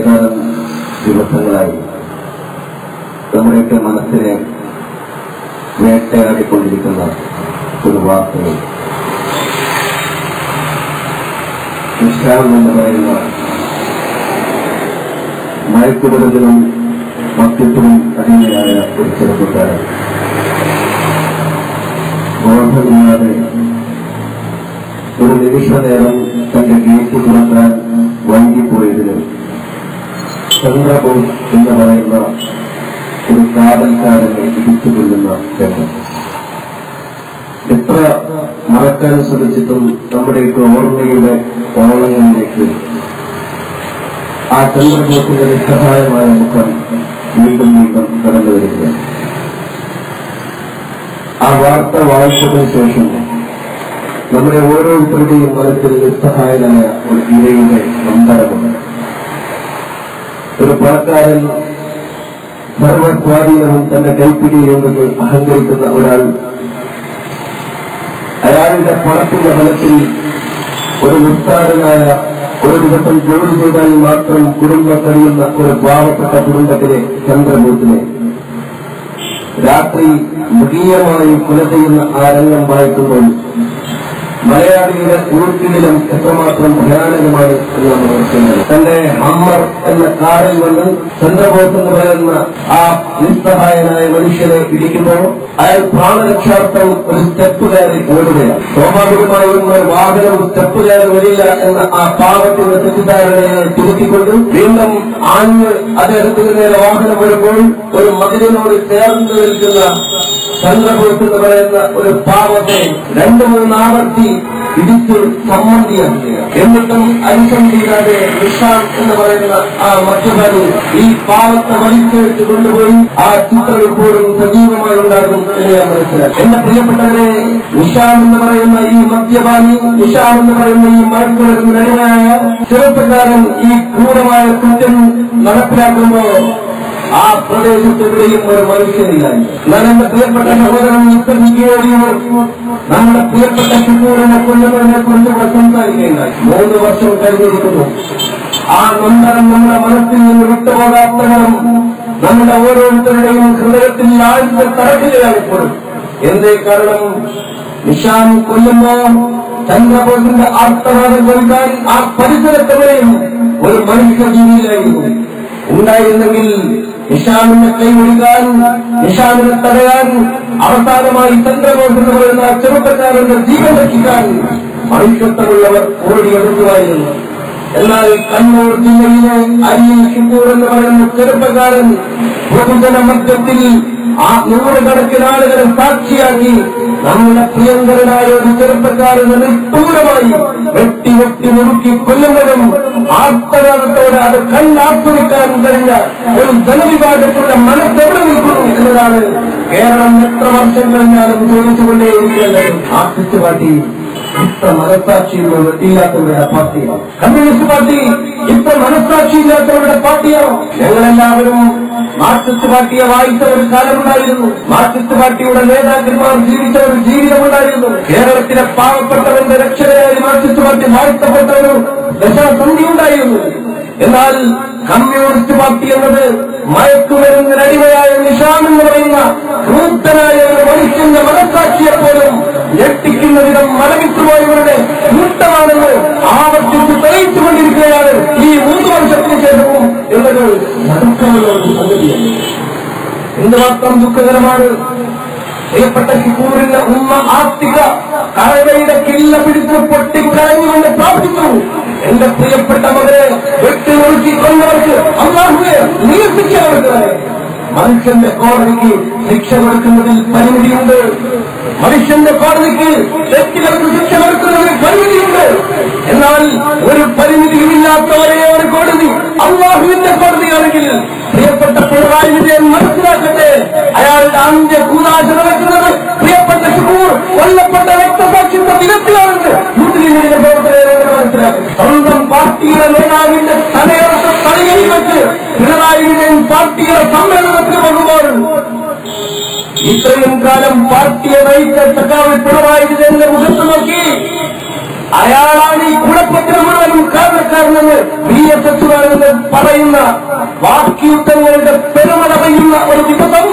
ഏതാനും ദിവസങ്ങളായി നമ്മുടെയൊക്കെ മനസ്സിനെ വേട്ടയാടിക്കൊണ്ടിരിക്കുന്ന ഒരു വാർത്തകൾ നിഷാം എന്ന് പറയുന്ന മയക്കുമരുന്നിനും മദ്യത്തിനും അടിമയായ ഒരു ചെറുപ്പക്കാരൻ ബോധമില്ലാതെ ഒരു നിമിഷ നേരം തന്റെ ഗേറ്റ് തുറക്കാൻ വൈകിപ്പോയതിന് ചന്ദ്രബോസ് എന്ന് പറയുന്ന ഒരു കാവൽക്കാരനെ ഇടിച്ചുകൊള്ളുന്ന രംഗം എത്ര മറക്കാൻ ശ്രമിച്ചിട്ടും നമ്മുടെയൊക്കെ ഓർമ്മയുടെ ഓളങ്ങളിലേക്ക് ആ ചന്ദ്രബോസിന്റെ നിസ്സഹായമായ മുഖം വീണ്ടും വീണ്ടും കടന്നു വരികയാണ്. ആ വാർത്ത വായിച്ചതിനു ശേഷം നമ്മുടെ ഓരോരുത്തരുടെയും മനസ്സിൽ നിസ്സഹായനായ ഒരു ഇരയുടെ നമ്പരമുണ്ട്. ഒരു പണക്കാരൻ സർവസ്വാധീനവും തന്റെ കൈപ്പിടിയിലുണ്ടെന്ന് അഹങ്കരിക്കുന്ന ഒരാൾ അയാളുടെ പണത്തിന്റെ ഫലത്തിൽ ഒരു നിസ്സാരനായ ഒരു ദിവസം ജോലി ചെയ്താൽ മാത്രം കുടുംബം കഴിയുന്ന ഒരു പാവപ്പെട്ട കുടുംബത്തിലെ ചന്ദ്രബോസിനെ രാത്രി മൃഗീയമായി കൊല ചെയ്യുന്ന ആ രംഗം വായിക്കുമ്പോൾ മലയാളിയുടെ ഉൾക്കിടിലം എത്രമാത്രം ഭയാനകമാണ് എന്ന് നമ്മൾ മനസ്സിലാക്കുന്നത്. തന്റെ ഹമ്മർ എന്ന കാറിൽ വന്ന് ചന്ദ്രബോസ് എന്ന് പറയുന്ന ആ നിസ്സഹായനായ മനുഷ്യനെ ഇടിക്കുമ്പോൾ അയാൾ പ്രാണരക്ഷാർത്ഥം ഒരു സ്റ്റെപ്പ് കയറി ഓടുകയാണ്. സ്വാഭാവികമായും ഒരു വാഹനം സ്റ്റെപ്പ് കയറി വരില്ല എന്ന ആ പാവത്തിന്റെ തെറ്റിദ്ധാരണയെ തിരുത്തിക്കൊണ്ട് വീണ്ടും ആഞ്ഞ് അദ്ദേഹത്തിന് നേരെ വാഹനം വരുമ്പോൾ ഒരു മതിലിനോട് ചേർന്ന് നിൽക്കുന്ന ചന്ദ്രബോസ് എന്ന് പറയുന്ന ഒരു പാവത്തെ 2-3 ആവർത്തി ഇടിച്ച് സമ്മതിയാക്കുക. എന്നിട്ടും അനുസന്ധിക്കാതെ നിഷാം എന്ന് പറയുന്ന ആ മദ്യപാനി ഈ പാവത്തെ വലിച്ചെടുത്ത് കൊണ്ടുപോയി ആ ചിത്രം ഇപ്പോഴും സജീവമായി ഉണ്ടാകും എന്ന് ഞാൻ മനസ്സിലാക്കി. എന്റെ പ്രിയപ്പെട്ടവരെ, നിഷാം എന്ന് പറയുന്ന ഈ മദ്യപാനി, നിഷാം എന്ന് പറയുന്ന ഈ മയക്കുമരുന്നിനടിമയായ ചെറുപ്പക്കാരൻ ഈ ക്രൂരമായ കുറ്റം നടപ്പിലാക്കുമ്പോൾ ആ പ്രദേശത്തെവിടെയും ഒരു മനുഷ്യനില്ല. ഞാൻ എന്റെ പ്രിയപ്പെട്ട സഹോദരൻ നമ്മുടെ പ്രിയപ്പെട്ട ശുക്കൂറിനെ കൊല്ലുന്നതിനെ കുറിച്ച് ഇവിടെ സംസാരിക്കുകയുണ്ടായി. 3 വർഷം കഴിഞ്ഞിരിക്കുന്നു. ആ നൊമ്പരം നമ്മുടെ മനസ്സിൽ നിന്ന് വിട്ടുപോകാത്തവരും നമ്മുടെ ഓരോരുത്തരുടെയും ഹൃദയത്തിൽ ആഴ്ച തറക്കുകയാണ് ഇപ്പോഴും. എന്തേ കാരണം? നിഷാം കൊല്ലുമ്പോ ചന്ദ്രബോസിന്റെ ആർത്തവാദം കൊടുക്കാൻ ആ പരിസരത്തെവിടെയും ഒരു മനുഷ്യ ജീവിയിലായിരുന്നു. ഉണ്ടായിരുന്നെങ്കിൽ നിഷാമിനെ കൈമൊഴിക്കാൻ, നിഷാമിനെ തടയാൻ, അവസാനമായി ചന്ദ്രബോസ് എന്ന് പറയുന്ന ചെറുപ്പക്കാരന്റെ ജീവൻ രക്ഷിക്കാൻ മനുഷ്യത്വമുള്ളവർ ഓടിയെടുക്കുമായിരുന്നു. എന്നാൽ കണ്ണൂർ ജില്ലയിലെ അരിയിൽ ഷിപ്പൂർ എന്ന് പറയുന്ന ചെറുപ്പക്കാരൻ പൊതുജന മധ്യത്തിൽ ആ 100 കണക്കിന് ആളുകളെ സാക്ഷിയാക്കി നമ്മുടെ പ്രിയങ്കരനായ ഒരു ചെറുപ്പക്കാരനെ നിഷ്ഠൂരമായി വെട്ടി നുറുക്കി കൊല്ലുന്നതും ആർത്തനാഥത്തോടെ അത് കണ്ണാസ്വദിക്കാൻ കഴിഞ്ഞ ഒരു ജനവിഭാഗത്തിന്റെ മനസ്സെവിടെ നിൽക്കുന്നു എന്നതാണ് കേരളം എത്ര വർഷം കഴിഞ്ഞാലും ചോദിച്ചുകൊണ്ടേയിരിക്കേണ്ടത്. ആർട്ടിസ്റ്റ് പാർട്ടി ഇത്ര മനസ്സാക്ഷിയുള്ള ഇല്ലാത്തവരുടെ പാർട്ടിയാണ്. കമ്മ്യൂണിസ്റ്റ് പാർട്ടി ഇത്ര മനസ്സാക്ഷിയില്ലാത്തവരുടെ പാർട്ടിയാണ്. ഞങ്ങളെല്ലാവരും മാർക്സിസ്റ്റ് പാർട്ടിയെ വായിച്ച ഒരു കാലമുണ്ടായിരുന്നു. മാർക്സിസ്റ്റ് പാർട്ടിയുടെ നേതാക്കന്മാർ ജീവിച്ച ഒരു ജീവിതമുണ്ടായിരുന്നു. കേരളത്തിലെ പാവപ്പെട്ടവന്റെ രക്ഷകരായി മാർക്സിസ്റ്റ് പാർട്ടി വാഴ്ത്തപ്പെട്ട ഒരു ദശാസന്ധി ഉണ്ടായിരുന്നു. എന്നാൽ കമ്മ്യൂണിസ്റ്റ് പാർട്ടി എന്നത് മയക്കുമരുന്നിനടിമയായ നിഷാം എന്ന് പറയുന്ന ക്രൂദ്ധനായ ഒരു മനുഷ്യന്റെ മനസ്സാക്ഷിയെപ്പോലും ഞെട്ടിക്കുന്ന വിധം മരവിട്ടുപോയവരുടെ കൂട്ടമാണെന്ന് ആവർത്തിച്ച് തെളിയിച്ചുകൊണ്ടിരിക്കുകയാണ് ഈ 3 വർഷത്തിന് ശേഷവും എന്നത് ദുഃഖമുള്ള ഒരു സംഗതിയാണ്. എന്തുമാത്രം ദുഃഖകരമാണ്. പ്രിയപ്പെട്ട ശിക്കൂറിന്റെ ഉമ്മ ആസ്തിക കറവയുടെ കില്ല പിടിച്ച് പൊട്ടിക്കരഞ്ഞുകൊണ്ട് പ്രാർത്ഥിച്ചു, എന്റെ പ്രിയപ്പെട്ട മകനെ വെട്ടിനുറുക്കി കൊന്നവർക്ക് അല്ലാഹുവേ നീ ശിക്ഷ കൊടുക്കണേ. മനുഷ്യന്റെ കോടതിക്ക് ശിക്ഷ കൊടുക്കുന്നതിൽ പരിമിതിയുണ്ട്. മനുഷ്യന്റെ കോടതിക്ക് തെറ്റുകൾക്ക് ശിക്ഷ കൊടുക്കുന്നതിന് പരിമിതിയുണ്ട്. എന്നാൽ ഒരു പരിമിതിയുമില്ലാത്തവരെ ഒരു കോടതി അല്ലാഹുവിന്റെ കോടതിയാണെങ്കിൽ പ്രിയപ്പെട്ട പിണറായി വിജയൻ മനസ്സിലാക്കട്ടെ, അയാളുടെ അന്ത്യകൂദാശ നടക്കുന്നത് പ്രിയപ്പെട്ട ശുക്കൂർ കൊല്ലപ്പെട്ട രക്തസാക്ഷിത്വ ദിനത്തിലാണെന്ന് മുസ്ലിം ലീഗിന്റെ പ്രവർത്തകരെ മനസ്സിലാക്കും. സ്വന്തം പാർട്ടിയുടെ നേതാവിന്റെ തലയോർത്ത് തലയിൽ വെച്ച് പിണറായി വിജയൻ പാർട്ടിയുടെ സമ്മേളനത്തിന് പോകുമ്പോൾ ഇത്രയും കാലം പാർട്ടിയെ നയിച്ച സഖാവ് പിണറായി വിജയന്റെ മുഖത്ത് നോക്കി അയാളാണ് ഈ കുഴപ്പത്തിന് മുഴുവനും കാരണക്കാരനെന്ന് BSS പറയുന്ന വാക്യുത്തങ്ങളുടെ പെരുമഴ പെയ്യുന്ന ഒരു ദിവസം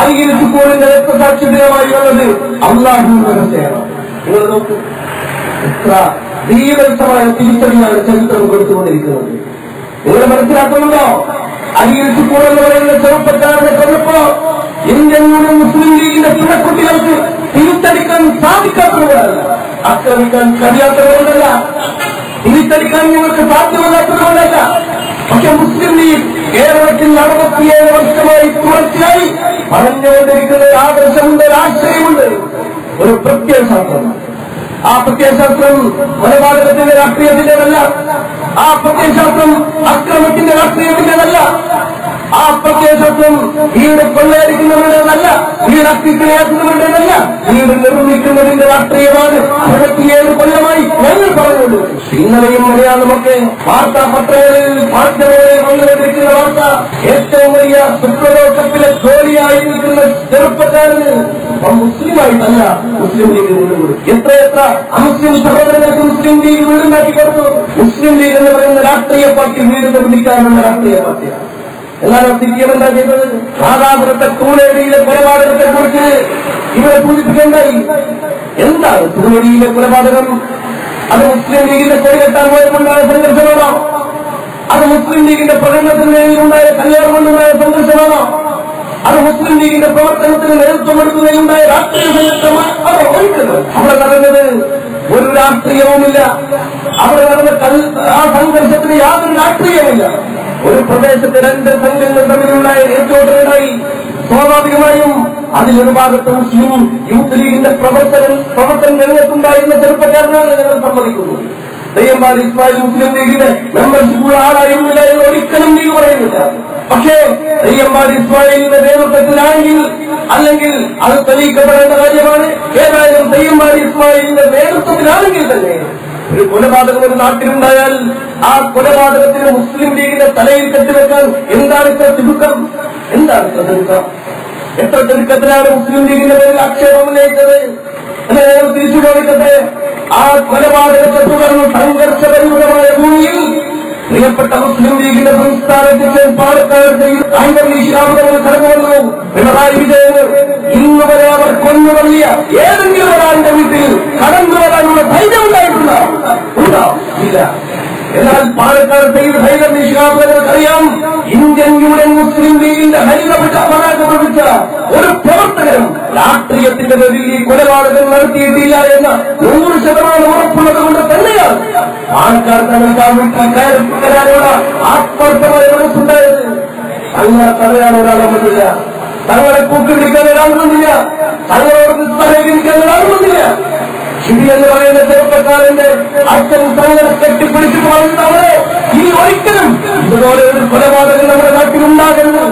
അരികിൽ സ്കൂളിന്റെ രക്തസാക്ഷിതമായി വന്നത് അള്ളാഹുവിന്റെ വ്യവസ്ഥയാണ്. നിങ്ങൾ നോക്കൂ, എത്ര ധീരമായ തിരിച്ചറിയാണ് ചരിത്രം കൊടുത്തുകൊണ്ടിരിക്കുന്നത്. നിങ്ങൾ മനസ്സിലാക്കുന്നുണ്ടോ? അരികിൽ സ്കൂൾ എന്ന് പറയുന്ന ചെറുപ്പക്കാരനെ കൊന്നപ്പോ ഇന്ത്യൻ യൂണിയൻ മുസ്ലിം ലീഗിന്റെ ചുണക്കുട്ടികൾക്ക് തിരിച്ചടിക്കാൻ സാധിക്കാത്തതുകൊണ്ടല്ല, ആക്രമിക്കാൻ കഴിയാത്തതുകൊണ്ടല്ല, തിരിച്ചടിക്കാൻ നിങ്ങൾക്ക് സാധ്യമല്ലാത്തതുകൊണ്ടല്ല. പക്ഷെ മുസ്ലിം ലീഗ് കേരളത്തിൽ 67 വർഷമായി തുടർച്ചയായി പറഞ്ഞുകൊണ്ടിരിക്കുന്ന ഒരു ആദർശമുണ്ട്, ഒരു ആശയമുണ്ട്, ഒരു പ്രത്യയശാസ്ത്രം. ആ പ്രത്യയശാസ്ത്രം കൊലപാതകത്തിന്റെ രാഷ്ട്രീയത്തിന്റേതല്ല, ആ പ്രത്യയശാസ്ത്രം അക്രമത്തിന്റെ രാഷ്ട്രീയത്തിന്റേതല്ല, ആ പ്രത്യയശാസ്ത്രം വീട് കൊള്ളയടിക്കുന്നവരുടേതല്ല, വീട് അക്രമിക്കുന്നവരുടേതല്ല, വീട് നിർമ്മിക്കുന്നതിന്റെ രാഷ്ട്രീയമാണ്. 67 കൊല്ലമായി ഞങ്ങൾ പറഞ്ഞുകൊണ്ട് ഇന്നലെയും മലയാളമൊക്കെ വാർത്താപത്രങ്ങളിൽ മാധ്യമങ്ങളിൽ വന്നുകൊണ്ടിരിക്കുന്ന വാർത്ത, ഏറ്റവും വലിയ സുപ്രദോഷത്തിലെ ജോലിയായി നിൽക്കുന്ന ചെറുപ്പക്കാരന് മുസ്ലിമായിട്ടല്ല മുസ്ലിം ലീഗ് വീടുകൊടുക്കും. എത്രയെത്ര അമുസ്ലിം സഹോദരങ്ങൾക്ക് മുസ്ലിം ലീഗ് വീടുണ്ടാക്കി കൊടുത്തു. മുസ്ലിം ലീഗ് എന്ന് പറയുന്ന രാഷ്ട്രീയ പാർട്ടി വീട് നിർമ്മിക്കാനുള്ള രാഷ്ട്രീയ പാർട്ടിയാണ്. എന്നാലും സിപിഎം എന്താ ചെയ്തത്? മാതാപുരത്തെ തൂണേരിയിലെ കൊലപാതകത്തെ കുറിച്ച് ഇവിടെ സൂചിപ്പിക്കേണ്ടായി. എന്താണ് തൂണേരിയിലെ കൊലപാതകം? അത് മുസ്ലിം ലീഗിന്റെ കൊടികെട്ടാൻ പോയപ്പോഴുണ്ടായ സംഘർഷമാണോ? അത് മുസ്ലിം ലീഗിന്റെ പ്രകടനത്തിനുണ്ടായ കല്യാണം കൊണ്ടുണ്ടായ സംഘർഷമാണോ? അത് മുസ്ലിം ലീഗിന്റെ പ്രവർത്തനത്തിന് നേതൃത്വം കൊടുക്കുന്നതിനുണ്ടായ രാഷ്ട്രീയ സംഘർഷമാണ്? അത് ഒഴിക്കുന്നത്. അവിടെ നടന്നത് ഒരു രാഷ്ട്രീയവുമില്ല. അവിടെ നടന്ന ആ സംഘർഷത്തിന് യാതൊരു രാഷ്ട്രീയമില്ല. ഒരു പ്രദേശത്ത് 2 സംഘങ്ങൾ തമ്മിലുണ്ടായ ഏറ്റുമുട്ടലുണ്ടായി. സ്വാഭാവികമായും അതിലൊരു ഭാഗത്ത് മുസ്ലിം യൂത്ത് ലീഗിന്റെ പ്രവർത്തനം രംഗത്തുണ്ടായിരുന്ന ചെറുപ്പക്കാരനാണ് ഞങ്ങൾ സമ്മതിക്കുന്നത്. തയ്യമ്പാടി ഇസ്മായിൽ മുസ്ലിം ലീഗിന്റെ മെമ്പർഷിപ്പുള്ള ആളായിരുന്നില്ല എന്ന് ഒരിക്കലും ലീഗ് പറയുന്നില്ല. പക്ഷേ തയ്യമ്പാടി ഇസ്മായിലിന്റെ നേതൃത്വത്തിലാണെങ്കിൽ, അല്ലെങ്കിൽ അത് തെളിയിക്കപ്പെടേണ്ട കാര്യമാണ്. ഏതായാലും തയ്യമ്പാടി ഇസ്മായിലിന്റെ നേതൃത്വത്തിലാണെങ്കിൽ തന്നെ ഒരു കൊലപാതകം ഒരു നാട്ടിലുണ്ടായാൽ ആ കൊലപാതകത്തിന് മുസ്ലിം ലീഗിന്റെ തലയിൽ കെട്ടിവെക്കാൻ എന്താണ് ഇത്ര തിടുക്കം? എന്താണ് ഇത്ര തിടുക്കം? എത്ര തിടുക്കത്തിലാണ് മുസ്ലിം ലീഗിന്റെ പേരിൽ ആക്ഷേപം ഉന്നയിച്ചത്? എന്നാൽ ഞങ്ങൾ തിരിച്ചു ചോദിക്കട്ടെ, ആ കൊലപാതകത്തെ തുടർന്ന് സംഘർഷപരിമിതമായ ഭൂമിയിൽ പ്രിയപ്പെട്ട മുസ്ലിം ലീഗിന്റെ സംസ്ഥാന അധ്യക്ഷൻ പാലക്കാട് കടന്നു വന്നു. പിണറായി വിജയന് ഇന്ന് വരെ അവർ കൊന്നുതള്ളിയ ഏതെങ്കിലും ഒരാളുടെ വീട്ടിൽ കടന്നു വരാനുള്ള ധൈര്യം ഉണ്ടായിട്ടുണ്ടോ? ഇല്ല. എന്നാൽ പാലക്കാട് ധൈര്യം നിഷ്കാപകർക്കറിയാം, ഇന്ത്യൻ യൂണിയൻ മുസ്ലിം ലീഗിന്റെ ഹരിതപക്ഷ പതാക പ്രവർത്തിച്ച ഒരു പ്രവർത്തകരും രാഷ്ട്രീയത്തിന്റെ പേരിൽ ഈ കൊലപാതകം നടത്തിയിട്ടില്ല എന്ന 100% ഉറപ്പുള്ളത് കൊണ്ട് തന്നെയാണ് പാലക്കാട് തങ്ങൾക്കാനുള്ള ആത്മാർത്ഥമായ മനസ്സുണ്ടായത്. അങ്ങനെ തടയാൻ ഒരാളൊന്നുമില്ല, തങ്ങളെ കൂട്ടുപിടിക്കാൻ ഒരാളൊന്നുമില്ല, തങ്ങളോട് നിസ്സഹകരിക്കാൻ ഒരാളൊന്നുമില്ല. ശരി എന്ന് പറയുന്ന ചെറുപ്പക്കാരന്റെ അച്ഛൻ തങ്ങളെ കെട്ടിപ്പിടിച്ചു പറയുന്നവരെ ഇനി ഒരിക്കലും ഇതുപോലെ ഒരു കൊലപാതകം നമ്മുടെ നാട്ടിലുണ്ടാകരുത്.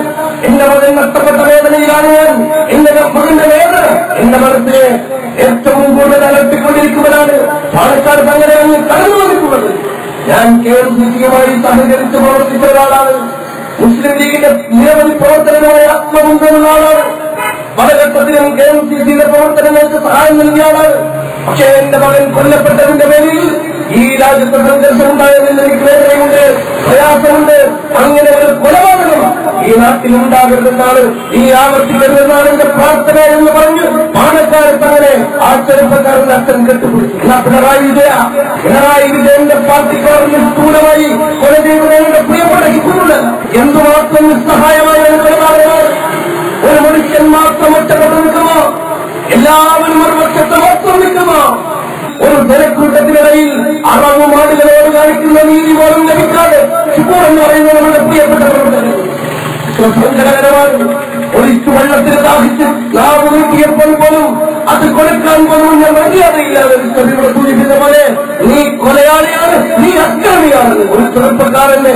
എന്റെ മകൻ നഷ്ടപ്പെട്ട വേദനയിലാണ് ഞാൻ. എന്റെ മകന്റെ വേദന എന്റെ മനസ്സിനെ ഏറ്റവും കൂടുതൽ അലട്ടിക്കൊണ്ടിരിക്കുമ്പോഴാണ് പാലക്കാട് തങ്ങളെ അങ്ങ് കടന്നു വന്നിട്ടുള്ളത്. ഞാൻ KMCC-യുമായി സഹകരിച്ച് പ്രവർത്തിച്ച ഒരാളാണ്. മുസ്ലിം ലീഗിന്റെ നിരവധി പ്രവർത്തനങ്ങളുമായി ആത്മബന്ധമുള്ള ആളാണ്. പല ഘട്ടത്തിലും KMCC-യുടെ പ്രവർത്തനങ്ങൾക്ക് സഹായം നൽകിയ ആളാണ്. പക്ഷേ എന്റെ മകൻ കൊല്ലപ്പെട്ടതിന്റെ പേരിൽ ഈ രാജ്യത്തെ സംഘർഷമുണ്ടായതിൽ എനിക്ക് വേദനയുണ്ട്, പ്രയാസമുണ്ട്. അങ്ങനെ ഒരു കൊലപാതകം ഈ നാട്ടിലുണ്ടാകരുതെന്നാണ്, ഈ ആവർത്തിക്കരുതെന്നാണ് എന്റെ പ്രാർത്ഥന എന്ന് പറഞ്ഞു പാലക്കാട് അങ്ങനെ ആ ചെറുപ്പക്കാരന്റെ അച്ഛൻ കെട്ടുപിടിച്ചു. എന്നാൽ പിണറായി വിജയന്റെ പാർട്ടിക്കാരന് സ്ഥൂലമായി കൊല ചെയ്തവരുടെ പ്രിയപ്പെട്ട ഹിന്ദുക്കളുണ്ട്. എന്തുമാത്രം നിസ്സഹായമായ ഒരു കൊലപാതകമാണ്. ഒരു മനുഷ്യൻ മാത്രം ഒറ്റപ്പെട്ടു നിൽക്കുമോ? എല്ലാവരും ഒരു പക്ഷത്തെ മാത്രം നിൽക്കുമോ? ഒരു ജനക്കൂട്ടത്തിനിടയിൽ അറവുമാടുകളോട് കാണിക്കുന്ന നീതി പോലും ലഭിക്കാതെ ഇപ്പോൾ എന്ന് പറയുന്നത് നമ്മുടെ പ്രിയപ്പെട്ട പ്രവർത്തകർ സങ്കടകരമാണ്. ഒരിച്ചു വെള്ളത്തിന് ദാഹിച്ച് നാവ് നീക്കിയപ്പോൾ പോലും അത് കൊലക്കാൻ പോലും ഞാൻ മര്യാദയില്ലാതെ ഇവിടെ സൂചിപ്പിച്ച പോലെ നീ കൊലയാളിയാണ്, നീ അക്രമിയാണ്. ഒരു ചെറുപ്പക്കാരന്റെ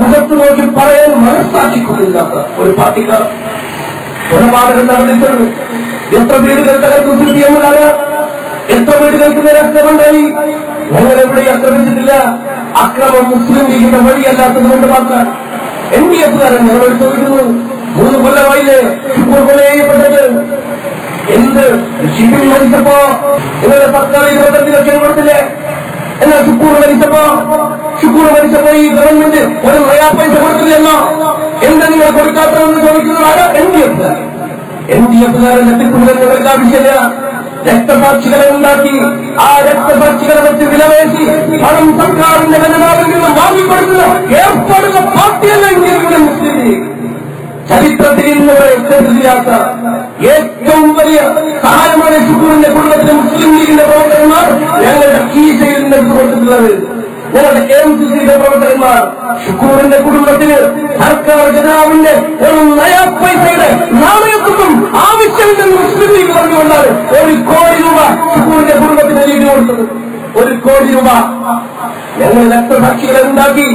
മുഖത്ത് നോക്കി പറയാൻ മനസ്സാക്ഷിക്കൊണ്ടില്ലാത്ത ഒരു പാർട്ടിക്കാർ കൊലപാതകം നടന്നിട്ടുണ്ട്. എത്ര വീടുകൾ തകർത്ത് സൃഷ്ടിയെന്നതാണ്, എത്ര വീടുകൾക്ക് നേരെ അക്രമമുണ്ടായി. ഞങ്ങൾ എവിടെ ആക്രമിച്ചിട്ടില്ല. അക്രമം മുസ്ലിം ലീഗിന്റെ വഴിയല്ലാത്തത് കൊണ്ട് മാത്രം NDF-കാരൻ ഞങ്ങളോട് ചോദിക്കുന്നു, 3 കൊല്ലമായില്ലേ ഇപ്പോൾ കൊല ചെയ്യപ്പെട്ടത്? എന്ത് ഷിബിൻ മരിച്ചപ്പോ നിങ്ങളുടെ സർക്കാർ 25 ലക്ഷം കൊടുത്തില്ലേ? എന്നാൽ ഷുക്കൂർ മരിച്ചപ്പോ ഈ ഗവൺമെന്റ് ഒരു നയാ പൈസ കൊടുത്തില്ലെന്നോ? എന്താ നിങ്ങൾ കൊടുക്കാത്തതെന്ന് ചോദിക്കുന്നതാണ് NDF-കാരൻ എത്തിക്കുന്നതിന് ഒരു ആവശ്യമില്ല. രക്തസാക്ഷികളെ ഉണ്ടാക്കി ആ രക്തസാക്ഷികളെ വെച്ച് വിലവേശി പണം സർക്കാരിന്റെ ഖജനാവിൽ നിന്ന് വാങ്ങിക്കൊടുക്കുന്ന ഏർപ്പെടുന്ന പാർട്ടിയല്ല ഇന്ത്യയിലെ മുസ്ലിം ലീഗ്. ചരിത്രത്തിൽ ഇന്നുവരെ എത്തില്ലാത്ത ഏറ്റവും വലിയ സഹായമാണ് ഷുക്കൂറിന്റെ കുടുംബത്തിലെ മുസ്ലിം ലീഗിന്റെ പ്രവർത്തകന്മാർ ഞങ്ങളുടെ കീശയിൽ നിന്നെടുത്ത് കൊടുത്തിട്ടുള്ളത്. ഞങ്ങളുടെ KMCC-യുടെ പ്രവർത്തകന്മാർ ഷുക്കൂറിന്റെ കുടുംബത്തിന് സർക്കാർ ഖജനാവിന്റെ ഒരു നയാ പൈസയുടെ നാണയത്വം ആവശ്യമില്ലെന്ന് മുസ്ലിം ലീഗ് പറഞ്ഞുകൊണ്ടാണ് 1 കോടി രൂപ ഷുക്കൂറിന്റെ കുടുംബത്തിന് ലീഗ് കൊടുത്തത്. 1 കോടി രൂപ. ഞങ്ങൾ രക്തസാക്ഷികളെ ഉണ്ടാക്കി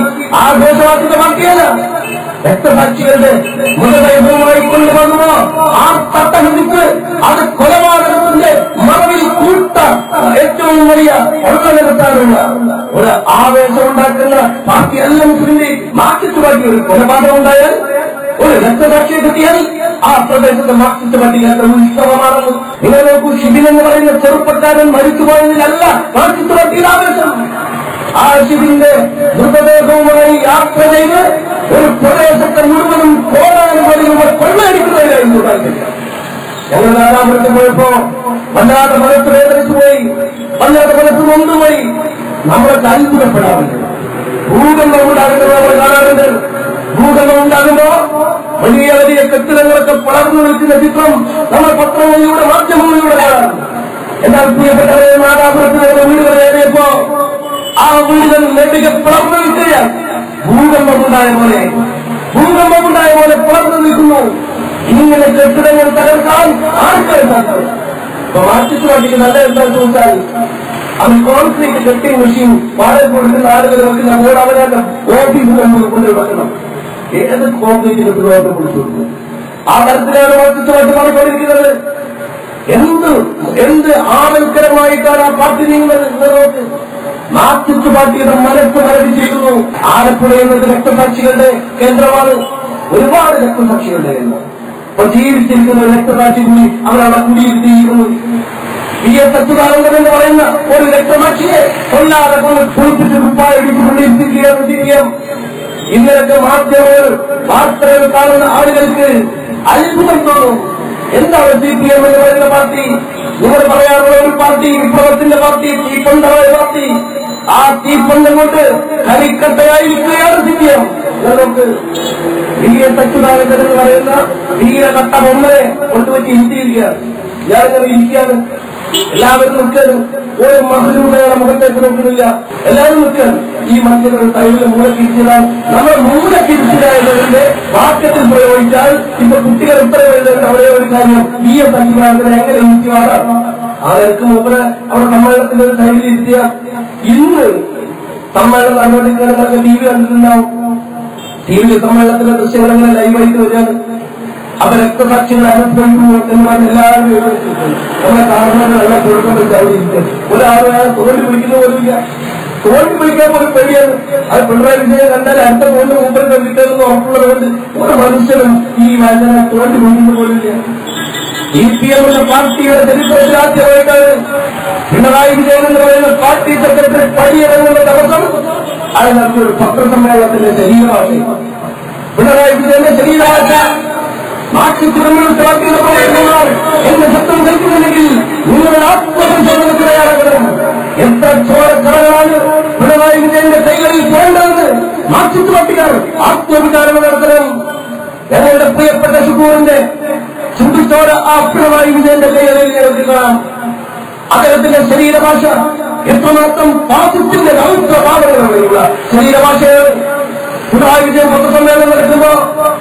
ആഘോഷമാക്കുന്ന പാർട്ടിയല്ല. രക്തസാക്ഷികളുടെ മൃതദേഹവുമായി കൊണ്ടുവന്നോ ആ തട്ടഹരിച്ച് അത് കൊലപാതകത്തിന്റെ മറവിൽ കൂട്ട ഏറ്റവും വലിയ ഒഴുകെടുത്താനുള്ള ഒരു ആവേശം ഉണ്ടാക്കുന്ന പാർട്ടിയല്ല മുസ്ലിം ലീഗ്. മാർക്സിസ്റ്റ് പാർട്ടി ഒരു കൊലപാതകം ഉണ്ടായാൽ, ഒരു രക്തസാക്ഷിയെ കിട്ടിയാൽ ആ പ്രദേശത്തെ മാർക്സിസ്റ്റ് പാർട്ടിക്ക് എത്ര ഉത്സവമാണെന്ന് നിങ്ങൾ നോക്കൂ. ഷിബിൻ എന്ന് പറയുന്ന ചെറുപ്പക്കാരൻ മരിച്ചുപോയതിലല്ല മാർക്സിസ്റ്റ് പാർട്ടിയുടെ ആവേശം. ആ ഷിബിന്റെ മൃതദേഹവുമായി യാത്ര ചെയ്ത് ഒരു പ്രദേശത്തെ മുഴുവനും കോടാനും കോടി രൂപ കൊള്ളയടിക്കുന്നതിനായിരുന്നു താല്പര്യം. ഞങ്ങൾ നാലാമത്തെ പോയപ്പോ വല്ലാതെ മനസ്സ് വേദനിച്ചു പോയി, വല്ലാതെ മനസ്സ് നൊന്നുപോയി. നമ്മളൊക്കെ അത്ഭുതപ്പെടാറുണ്ട്. ഭൂകമ്പം ഉണ്ടാകുന്നത് നമ്മൾ കാണാറുണ്ട്. ഭൂകമ്പം ഉണ്ടാകുമ്പോ വലിയ വലിയ കെട്ടിടങ്ങളൊക്കെ പടർന്നു നിൽക്കുന്ന ചിത്രം നമ്മൾ പത്രങ്ങളിലൂടെ മാധ്യമങ്ങളിലൂടെ കാണാറുണ്ട്. എന്നാൽ പ്രിയപ്പെട്ടവരെ, നാദാപുരത്തിലെ വീടുകൾ ഏറിയപ്പോ ആ വീടുകൾ നെടുകെ പടർന്നു നിൽക്കുകയാണ്. ഭൂകമ്പമുണ്ടായ പോലെ പടർന്നു നിൽക്കുന്നു. ഇങ്ങനെ കെട്ടിടങ്ങൾ തകർക്കാൻ ആർക്കാണ്? ഇപ്പൊ മാർക്സിസ്റ്റ് പാർട്ടിക്ക് നല്ല എന്താണെന്ന് ചോദിച്ചാൽ അത് കോൺക്രീറ്റ് കെട്ടിംഗ് മെഷീൻ വാടക കൊടുക്കുന്ന ആളുകൾ വെക്കുന്ന ബോർഡ് അവരുടെ ഓഫീസിൽ കൊണ്ടു വെക്കണം. ഏത് കോൺക്രീറ്റ് കെട്ടിടമായിട്ട് കൊടുത്തു കൊടുക്കും. ആ തരത്തിലാണ് മാർക്സിസ്റ്റ് പാർട്ടി മാറിക്കൊണ്ടിരിക്കുന്നത്. എന്ത് ആവൽക്കരമായിട്ടാണ് ആ പാർട്ടി നീങ്ങുന്നത്? മാർക്സിസ്റ്റ് പാർട്ടിയുടെ മനസ്സ് മരവിച്ചിരിക്കുന്നു. ആലപ്പുഴ എന്നത് രക്തസാക്ഷികളുടെ കേന്ദ്രമാണ്. ഒരുപാട് രക്തസാക്ഷികളുടെ കേന്ദ്രം. അപ്പൊ ജീവിച്ചിരിക്കുന്ന ഒരു രക്തസാക്ഷി കൂടി അവരവിടെ കുടിയിരുത്തിയിരിക്കുന്നു. VS അച്യുതാനന്ദൻ എന്ന് പറയുന്ന ഒരു രക്തസാക്ഷിയെ കൊല്ലാതെ കുളിപ്പിച്ച് കുപ്പായിടിച്ചുകൊണ്ടിരിക്കുകയാണ്. ഇങ്ങനൊക്കെ മാധ്യമങ്ങൾ വാർത്തകൾ കാണുന്ന ആളുകൾക്ക് അത്ഭുതം തോന്നും. എന്താണ് CPM എന്ന് പറയുന്ന പാർട്ടി? നിങ്ങൾ പറയാറുള്ള ഒരു പാർട്ടി, വിപ്ലവത്തിന്റെ പാർട്ടി, തീപ്പൊണ്ടമായ പാർട്ടി. ആ തീപ്പൊണ്ടം കൊണ്ട് കരിക്കട്ടയായിരിക്കുകയാണ് CPM. നമുക്ക് VS അച്യുതാനന്ദൻ എന്ന് പറയുന്ന വീരകട്ട ബൊമ്മനെ കൊണ്ടുപോയി ഇരുത്തിയിരിക്കുകയാണ്. ഞാനിങ്ങനെ ഇരിക്കുകയാണ്. എല്ലാവരും നിൽക്കാനും ഒരു മഹലൂടെ മുഖത്തേക്ക് നോക്കുന്നില്ല. എല്ലാവരും നിൽക്കാൻ ഈ മനുഷ്യരുടെ തൈവിൽ മൂലക്കിരിച്ചാൽ നമ്മൾ മൂലക്കിരിച്ചിലായതിന്റെ വാക്യത്തിൽ പ്രയോഗിച്ചാൽ ഇപ്പൊ കുട്ടികൾ എത്ര എഴുതേണ്ട ഒരേ ഒരു കാര്യം VS അച്യുതാനന്ദനെ എങ്ങനെ ഇരിക്കുവാണ്. ആൾക്ക് മുമ്പ് അവർ സമ്മേളനത്തിന്റെ ഒരു തൈവിൽ ഇരുത്തിയ ഇന്ന് സമ്മേളനം അനുവദിക്കുന്നതൊക്കെ TV കണ്ടിട്ടുണ്ടാവും. TV സമ്മേളനത്തിന്റെ ദൃശ്യങ്ങൾ എങ്ങനെ ലൈവായിട്ട് വരികയാണ്. അപ്പൊ രക്തസാക്ഷികളെ അനുഭവിക്കുന്നു എന്ന് എല്ലാവരും നമ്മളെ കാണുന്നത് എല്ലാം കൊടുക്കുന്നത് അവിടെ ഒരാളെ തോണ്ടി പിടിക്കുന്ന പോലുമില്ല. തോണ്ടി പിടിക്കാൻ പോലും പേടിയാണ്. അത് പിണറായി വിജയൻ കണ്ടാൽ അടുത്ത കൊണ്ട് മുമ്പിൽ കിട്ടുമെന്ന് ഉറപ്പുള്ളതുകൊണ്ട് ഒരു മനുഷ്യനും ഈ മനുഷ്യനെ തോണ്ടി പിടിക്കുന്ന പോലുമില്ല. CPM എന്ന പാർട്ടിയുടെ ചരിത്രത്തിൽ ആദ്യമായിട്ടാണ് പിണറായി വിജയൻ എന്ന് പറയുന്ന പാർട്ടി സെക്രട്ടറി പടിയിറങ്ങുന്ന ദിവസം അത് നടത്തിയൊരു പത്രസമ്മേളനത്തിന്റെ ശരീരഭാഷ. പിണറായി വിജയന്റെ ശരീരഭാഷ മാർക്സിസ്റ്റ് കമ്മ്യൂണിസ്റ്റ് പാർട്ടിയുടെ പ്രവർത്തകന്മാർ എന്റെ ശബ്ദം കേൾക്കുന്നില്ലെങ്കിൽ നിങ്ങളുടെ ആത്മപരിശോധനയ്ക്ക് തയ്യാറാകണം. എത്ര ചോരക്കടകളാണ് പിണറായി വിജയന്റെ കൈകളിൽ പോകേണ്ടതെന്ന് മാർക്സിസ്റ്റ് പാർട്ടിക്കാർ ആത്മവിചാരം നടത്തണം. ഞങ്ങളുടെ പ്രിയപ്പെട്ട ഷുക്കൂറിന്റെ ചുണ്ടിച്ചോര ആ പിണറായി വിജയന്റെ കൈകളിൽ ഇറക്കണം. അദ്ദേഹത്തിന്റെ ശരീരഭാഷ എത്രമാത്രം ഫാസിസ്റ്റിന്റെ രൗദ്രഭാവങ്ങളുള്ള ശരീരഭാഷയാണ്. പിണറായി വിജയൻ പത്രസമ്മേളനം നടക്കുമ്പോ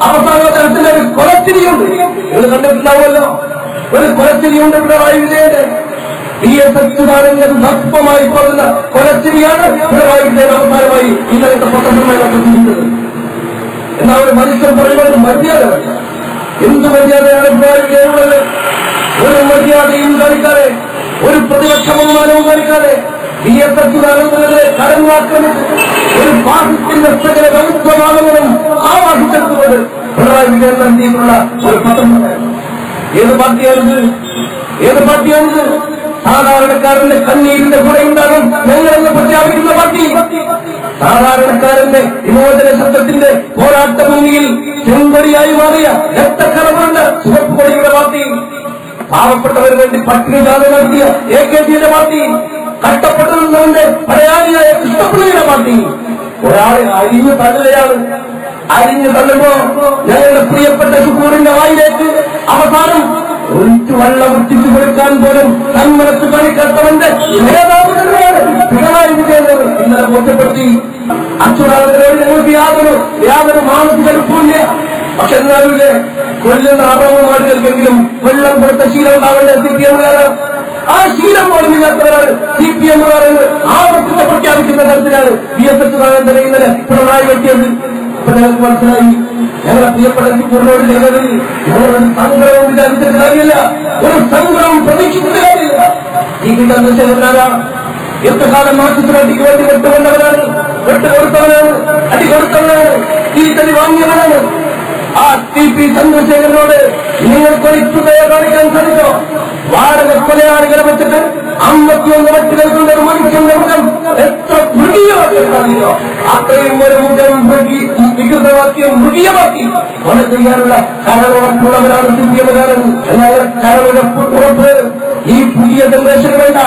അവസാന തരത്തിന്റെ ഒരു കൊലച്ചിരിയുണ്ട്. നിങ്ങൾ കണ്ടിട്ടുണ്ടാവുമല്ലോ, ഒരു കൊലച്ചിരിയുണ്ട് പിണറായി വിജയന്റെ. VS അച്യുതാനന്ദൻ ദർപ്പമായി പോകുന്ന കൊലച്ചിരിയാണ് പിണറായി വിജയൻ അവസാനമായി ഇന്നലത്തെ പത്രസമ്മേളനത്തിൽ ചെയ്യുന്നത്. എന്നാൽ ഒരു മനുഷ്യൻ പറയുന്നത് മര്യാദ. എന്ത് മര്യാദയാണ് പിണറായി വിജയനുള്ളത്? ഒരു മര്യാദയും കാണിക്കാതെ, ഒരു പ്രതിപക്ഷ ബഹുമാനവും കാണിക്കാതെ VS അച്യുതാനന്ദനെ കടന്നാക്രമിച്ച് ഒരു ഫാസിസ്റ്റിന്റെ സകല വ്യവസ്ഥവാദങ്ങളും ആവാഹിച്ചെടുത്തുകൊണ്ട് പിണറായി വിജയൻ നടത്തിയിട്ടുള്ള ഒരു പത്രം. ഏത് പാർട്ടിയാണിത്? ഏത് പാർട്ടിയാണിത്? സാധാരണക്കാരന്റെ കണ്ണീരിന്റെ കൂടെ ഉണ്ടാകും ഞങ്ങളെന്ന് പ്രഖ്യാപിക്കുന്ന പാർട്ടി. സാധാരണക്കാരന്റെ വിമോചന ശബ്ദത്തിന്റെ പോരാട്ട ഭൂമിയിൽ ചെങ്കൊടിയായി മാറിയ രക്തക്കറവുണ്ട് ചുവപ്പ് കൊടിയുടെ പാർട്ടി. പാവപ്പെട്ടവന് വേണ്ടി പട്ടിണി ജാഥ നടത്തിയ AKPയുടെ പാർട്ടി. കഷ്ടപ്പെട്ടവന്റെ പടയാളിയായ കൃഷ്ണപിള്ളയുടെ പാർട്ടി. ഒരാളെ അരിഞ്ഞു തള്ളുകയാണ്. അരിഞ്ഞു തള്ളുമ്പോ ഞങ്ങളുടെ പ്രിയപ്പെട്ട ശുക്കൂറിന്റെ വായിലേക്ക് അവസാനം ഒഴിച്ചു വെള്ളം ഒറ്റിച്ചു കൊടുക്കാൻ പോലും തന്മനത്ത് കളിക്കത്തവന്റെ നേതാവ് തന്നെയാണ് പിണറായി വിജയൻ. ഇന്നലെ ബോധ്യപ്പെടുത്തി. അച്യുതാനന്ദനോട് ഞങ്ങൾക്ക് യാതൊരു മാനസിക എളുപ്പമില്ല. പക്ഷെ എന്നാലും കൊല്ലുന്ന അറവുമാർക്കെങ്കിലും വെള്ളം കൊടുത്ത ശീലം ഉണ്ടാവേണ്ട CPM-കാര്. ആ ശീലം പോലും ഇല്ലാത്തവരാണ് CPM-കാരെന്ന് ആവർത്തിച്ച് പ്രഖ്യാപിക്കുന്ന തരത്തിലാണ് VS അച്യുതാനന്ദനെ ഇന്നലെ പിണറായി വെട്ടിയത്. ഇപ്പൊ ഞങ്ങൾക്ക് മനസ്സിലായി. ഞങ്ങളെ പ്രിയപ്പെട്ട ശുക്കൂറിനോട് ചെയ്തത് ഞങ്ങളൊരു സംഗ്രഹം വിചാരിച്ചിട്ട് കാര്യമില്ല, ഒരു സംഗ്രഹം പ്രതീക്ഷിച്ചിട്ട് കാര്യമില്ല. ഈ കിട്ടുന്ന ശേഖരനാരാണ് എത്ര കാലം മാർക്സിസ്റ്റ് വേണ്ടി വെട്ടുകൊണ്ടവരാണ്, വെട്ടുകൊടുത്തവനാണ്, അടികൊടുത്തവനാണ്, തിരിച്ചടി വാങ്ങിയവനാണ്. ആ TP ചന്ദ്രശേഖരനോട് നിങ്ങൾക്കൊരു തുകയെ കാണിക്കാൻ സാധിച്ചോ? വാടക കൊലയാളികളെ വെച്ചിട്ട് 51 വ്യക്തികൾക്കുള്ള ഒരു മനുഷ്യന്റെ മുഖം എത്ര മൃഗീയമാക്കിയോ? അത്രയും ഒരു മുഖം വികൃതമാക്കിയ മൃഗീയമാക്കി കൊല ചെയ്യാനുള്ള കരളുറപ്പുള്ളവരാണ് CPM-കാരൻ. എന്നാൽ കരളുറപ്പ് ഈ പുതിയ ജനറേഷന് വേണ്ട.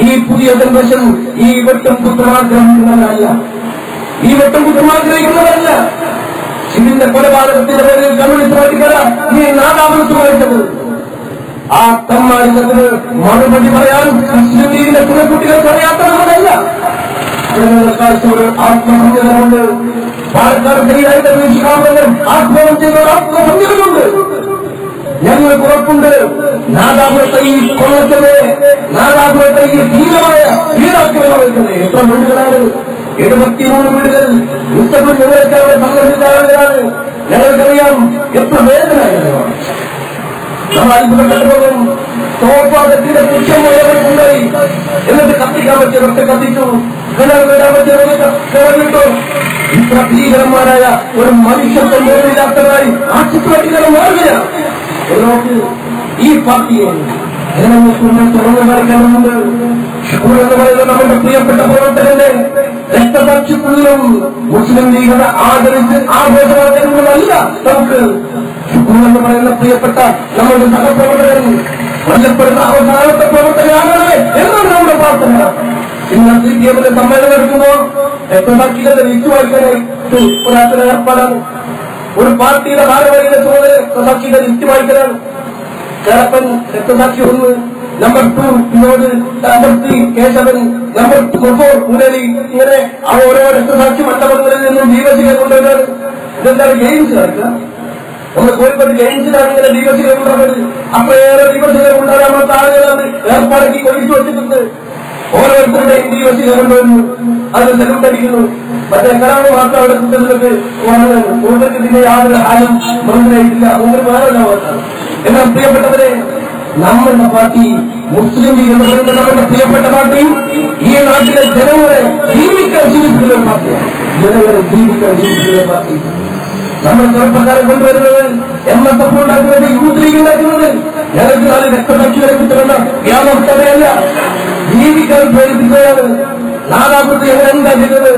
ഈ പുതിയ ജനറേഷൻ ഈ വെട്ടും കുറ്റം ആഗ്രഹിക്കുന്നവരല്ല, ഈ വെട്ടും കുറ്റം ആഗ്രഹിക്കുന്നവരല്ല. ഇതിന്റെ കൊലപാതകത്തിന്റെ പേരിൽ കമ്മ്യൂണിസ്റ്റ് പാർട്ടിക്കാര ഈ നാദാപുരത്ത് വായിച്ചത്. ആ തമ്മാടിനത്തിന് മറുപടി പറയാനും മുസ്ലിം ലീഗിന്റെ കുട്ടികൾക്ക് അറിയാത്തവരല്ല. കാഴ്ചയോട് ആത്മസംഘടനമുണ്ട്. പാലക്കാട് ശരിയായിട്ട് വീക്ഷിക്കാമെന്നും ആത്മഹത്യ ചെയ്ത ആത്മസംഘടനമുണ്ട്. ഞങ്ങൾക്ക് ഉറപ്പുണ്ട്. നാദാപുരത്തെ ഈ കൊല്ലത്തിലെ നാദാപുരത്തെ ഈ ധീരമായ വീരാക്രമണത്തിന് എത്ര വീടുകളാണ്? 73 വീടുകൾ ഉത്തരവ് ഞങ്ങൾക്കവിടെ സന്ദർശിച്ച ആളുകളാണ്. ഞങ്ങൾക്കറിയാം എത്ര വേദനയാണ്. നമ്മൾ അത്ഭുതപ്പെട്ടതും തോപ്പാകത്തിന്റെ തുച്ഛമായവർക്കുണ്ടായി. എന്നിട്ട് കത്തിക്കാൻ പറ്റിയവർക്ക് കത്തിച്ചു, കിണറിടാൻ പറ്റിയവർക്ക്. ഇത്ര ഭീകരന്മാരായ ഒരു മനുഷ്യത്വം പോലില്ലാത്തതായി ആ ചിത്രത്തിലും മാറുകയാണ്. നോക്ക്, ഈ പാർട്ടിയെ തുറന്നു കാണിക്കാനുണ്ട്. ഷുക്കൂർ എന്ന് പറയുന്ന നമ്മുടെ പ്രിയപ്പെട്ട പ്രവർത്തകന്റെ രക്തസാക്ഷിക്കുള്ളിലും മുസ്ലിം ലീഗിനെ ആദരിച്ച് ആഘോഷമാക്കുന്നതല്ല നമുക്ക്. ഷുക്കൂർ എന്ന് പറയുന്ന പ്രിയപ്പെട്ട നമ്മുടെ സഹപ്രവർത്തകൻ കൊല്ലപ്പെടുന്ന അവസാനത്തെ പ്രവർത്തകനാകണമേ എന്നാണ് നമ്മുടെ പ്രാർത്ഥന. ഇന്ന് CPM-ന്റെ സമ്മേളനം എടുക്കുമ്പോൾ രക്തസാക്ഷികളുടെ ലിസ്റ്റ് വായിക്കാനായിട്ട് ഒരാളുടെ ഏർപ്പാടാണ്. ഒരു പാർട്ടിയുടെ ഭാരവാഹിയുടെ ചുമതല രക്തസാക്ഷിയുടെ ലിസ്റ്റ് വായിക്കലാണ്. കേരളപ്പൻ രക്തസാക്ഷി 1, number 2 Vinod, number 3 Keshavan, number 4 Murali. ഇങ്ങനെ ഓരോ രക്തസാക്ഷി മണ്ഡപങ്ങളിൽ നിന്നും ദീപശിഖ കൊണ്ടുവരാണ്. ഇതെന്താണ് ഗെയിംസ് കളിക്കുക? നമ്മൾ കോഴിക്കോട് ഗെയിംസിലാണ് ഇങ്ങനെ ദീപശിഖ കൊണ്ടുവരുന്നത്. അത്രയേറെ ദീപശിഖ കൊണ്ടുവരാത്ത ആളുകളാണ് ഏർപ്പാടാക്കി കൊഴിച്ചു വച്ചിട്ടുണ്ട്. ഓരോരുത്തരുടെയും ദീപശിഖ കൊണ്ടുവരുന്നു, അത് സെലൂട്ടടിക്കുന്നു. മറ്റേ കലാവ് മാത്രം അവിടെ കുറ്റത്തിലൊക്കെ കൂടുതൽ ഇതിന്റെ യാതൊരു ഹാലും മനസ്സിലായിട്ടില്ല. അങ്ങനെ വേറെ ലോകത്താണ്. എന്നാൽ പ്രിയപ്പെട്ടവരെ, നമ്മളുടെ പാർട്ടി മുസ്ലിം ലീഗ് എന്ന് പറയുന്ന നമ്മുടെ പ്രിയപ്പെട്ട പാർട്ടി ഈ നാട്ടിലെ ജനങ്ങളെ ജീവിക്കാൻ ജീവിക്കുന്ന പാർട്ടിയാണ്. ജനങ്ങളെ ജീവിക്കാൻ ജീവിക്കുന്ന പാർട്ടി. നമ്മൾ ചെറുപ്പക്കാരെ കൊണ്ടുവരുന്നത് MSF ഉണ്ടാക്കുന്നത്, യൂത്ത് ലീഗ് ഉണ്ടാക്കുന്നത് ഞങ്ങൾക്ക് 4 രക്തസാക്ഷികളെ കിട്ടുന്ന വ്യാമസ്ഥതയല്ല, ജീവിക്കാൻ പ്രേരിപ്പിക്കുകയാണ്. നാദാപുരത്ത് ഞങ്ങളെന്താ ചെയ്തത്?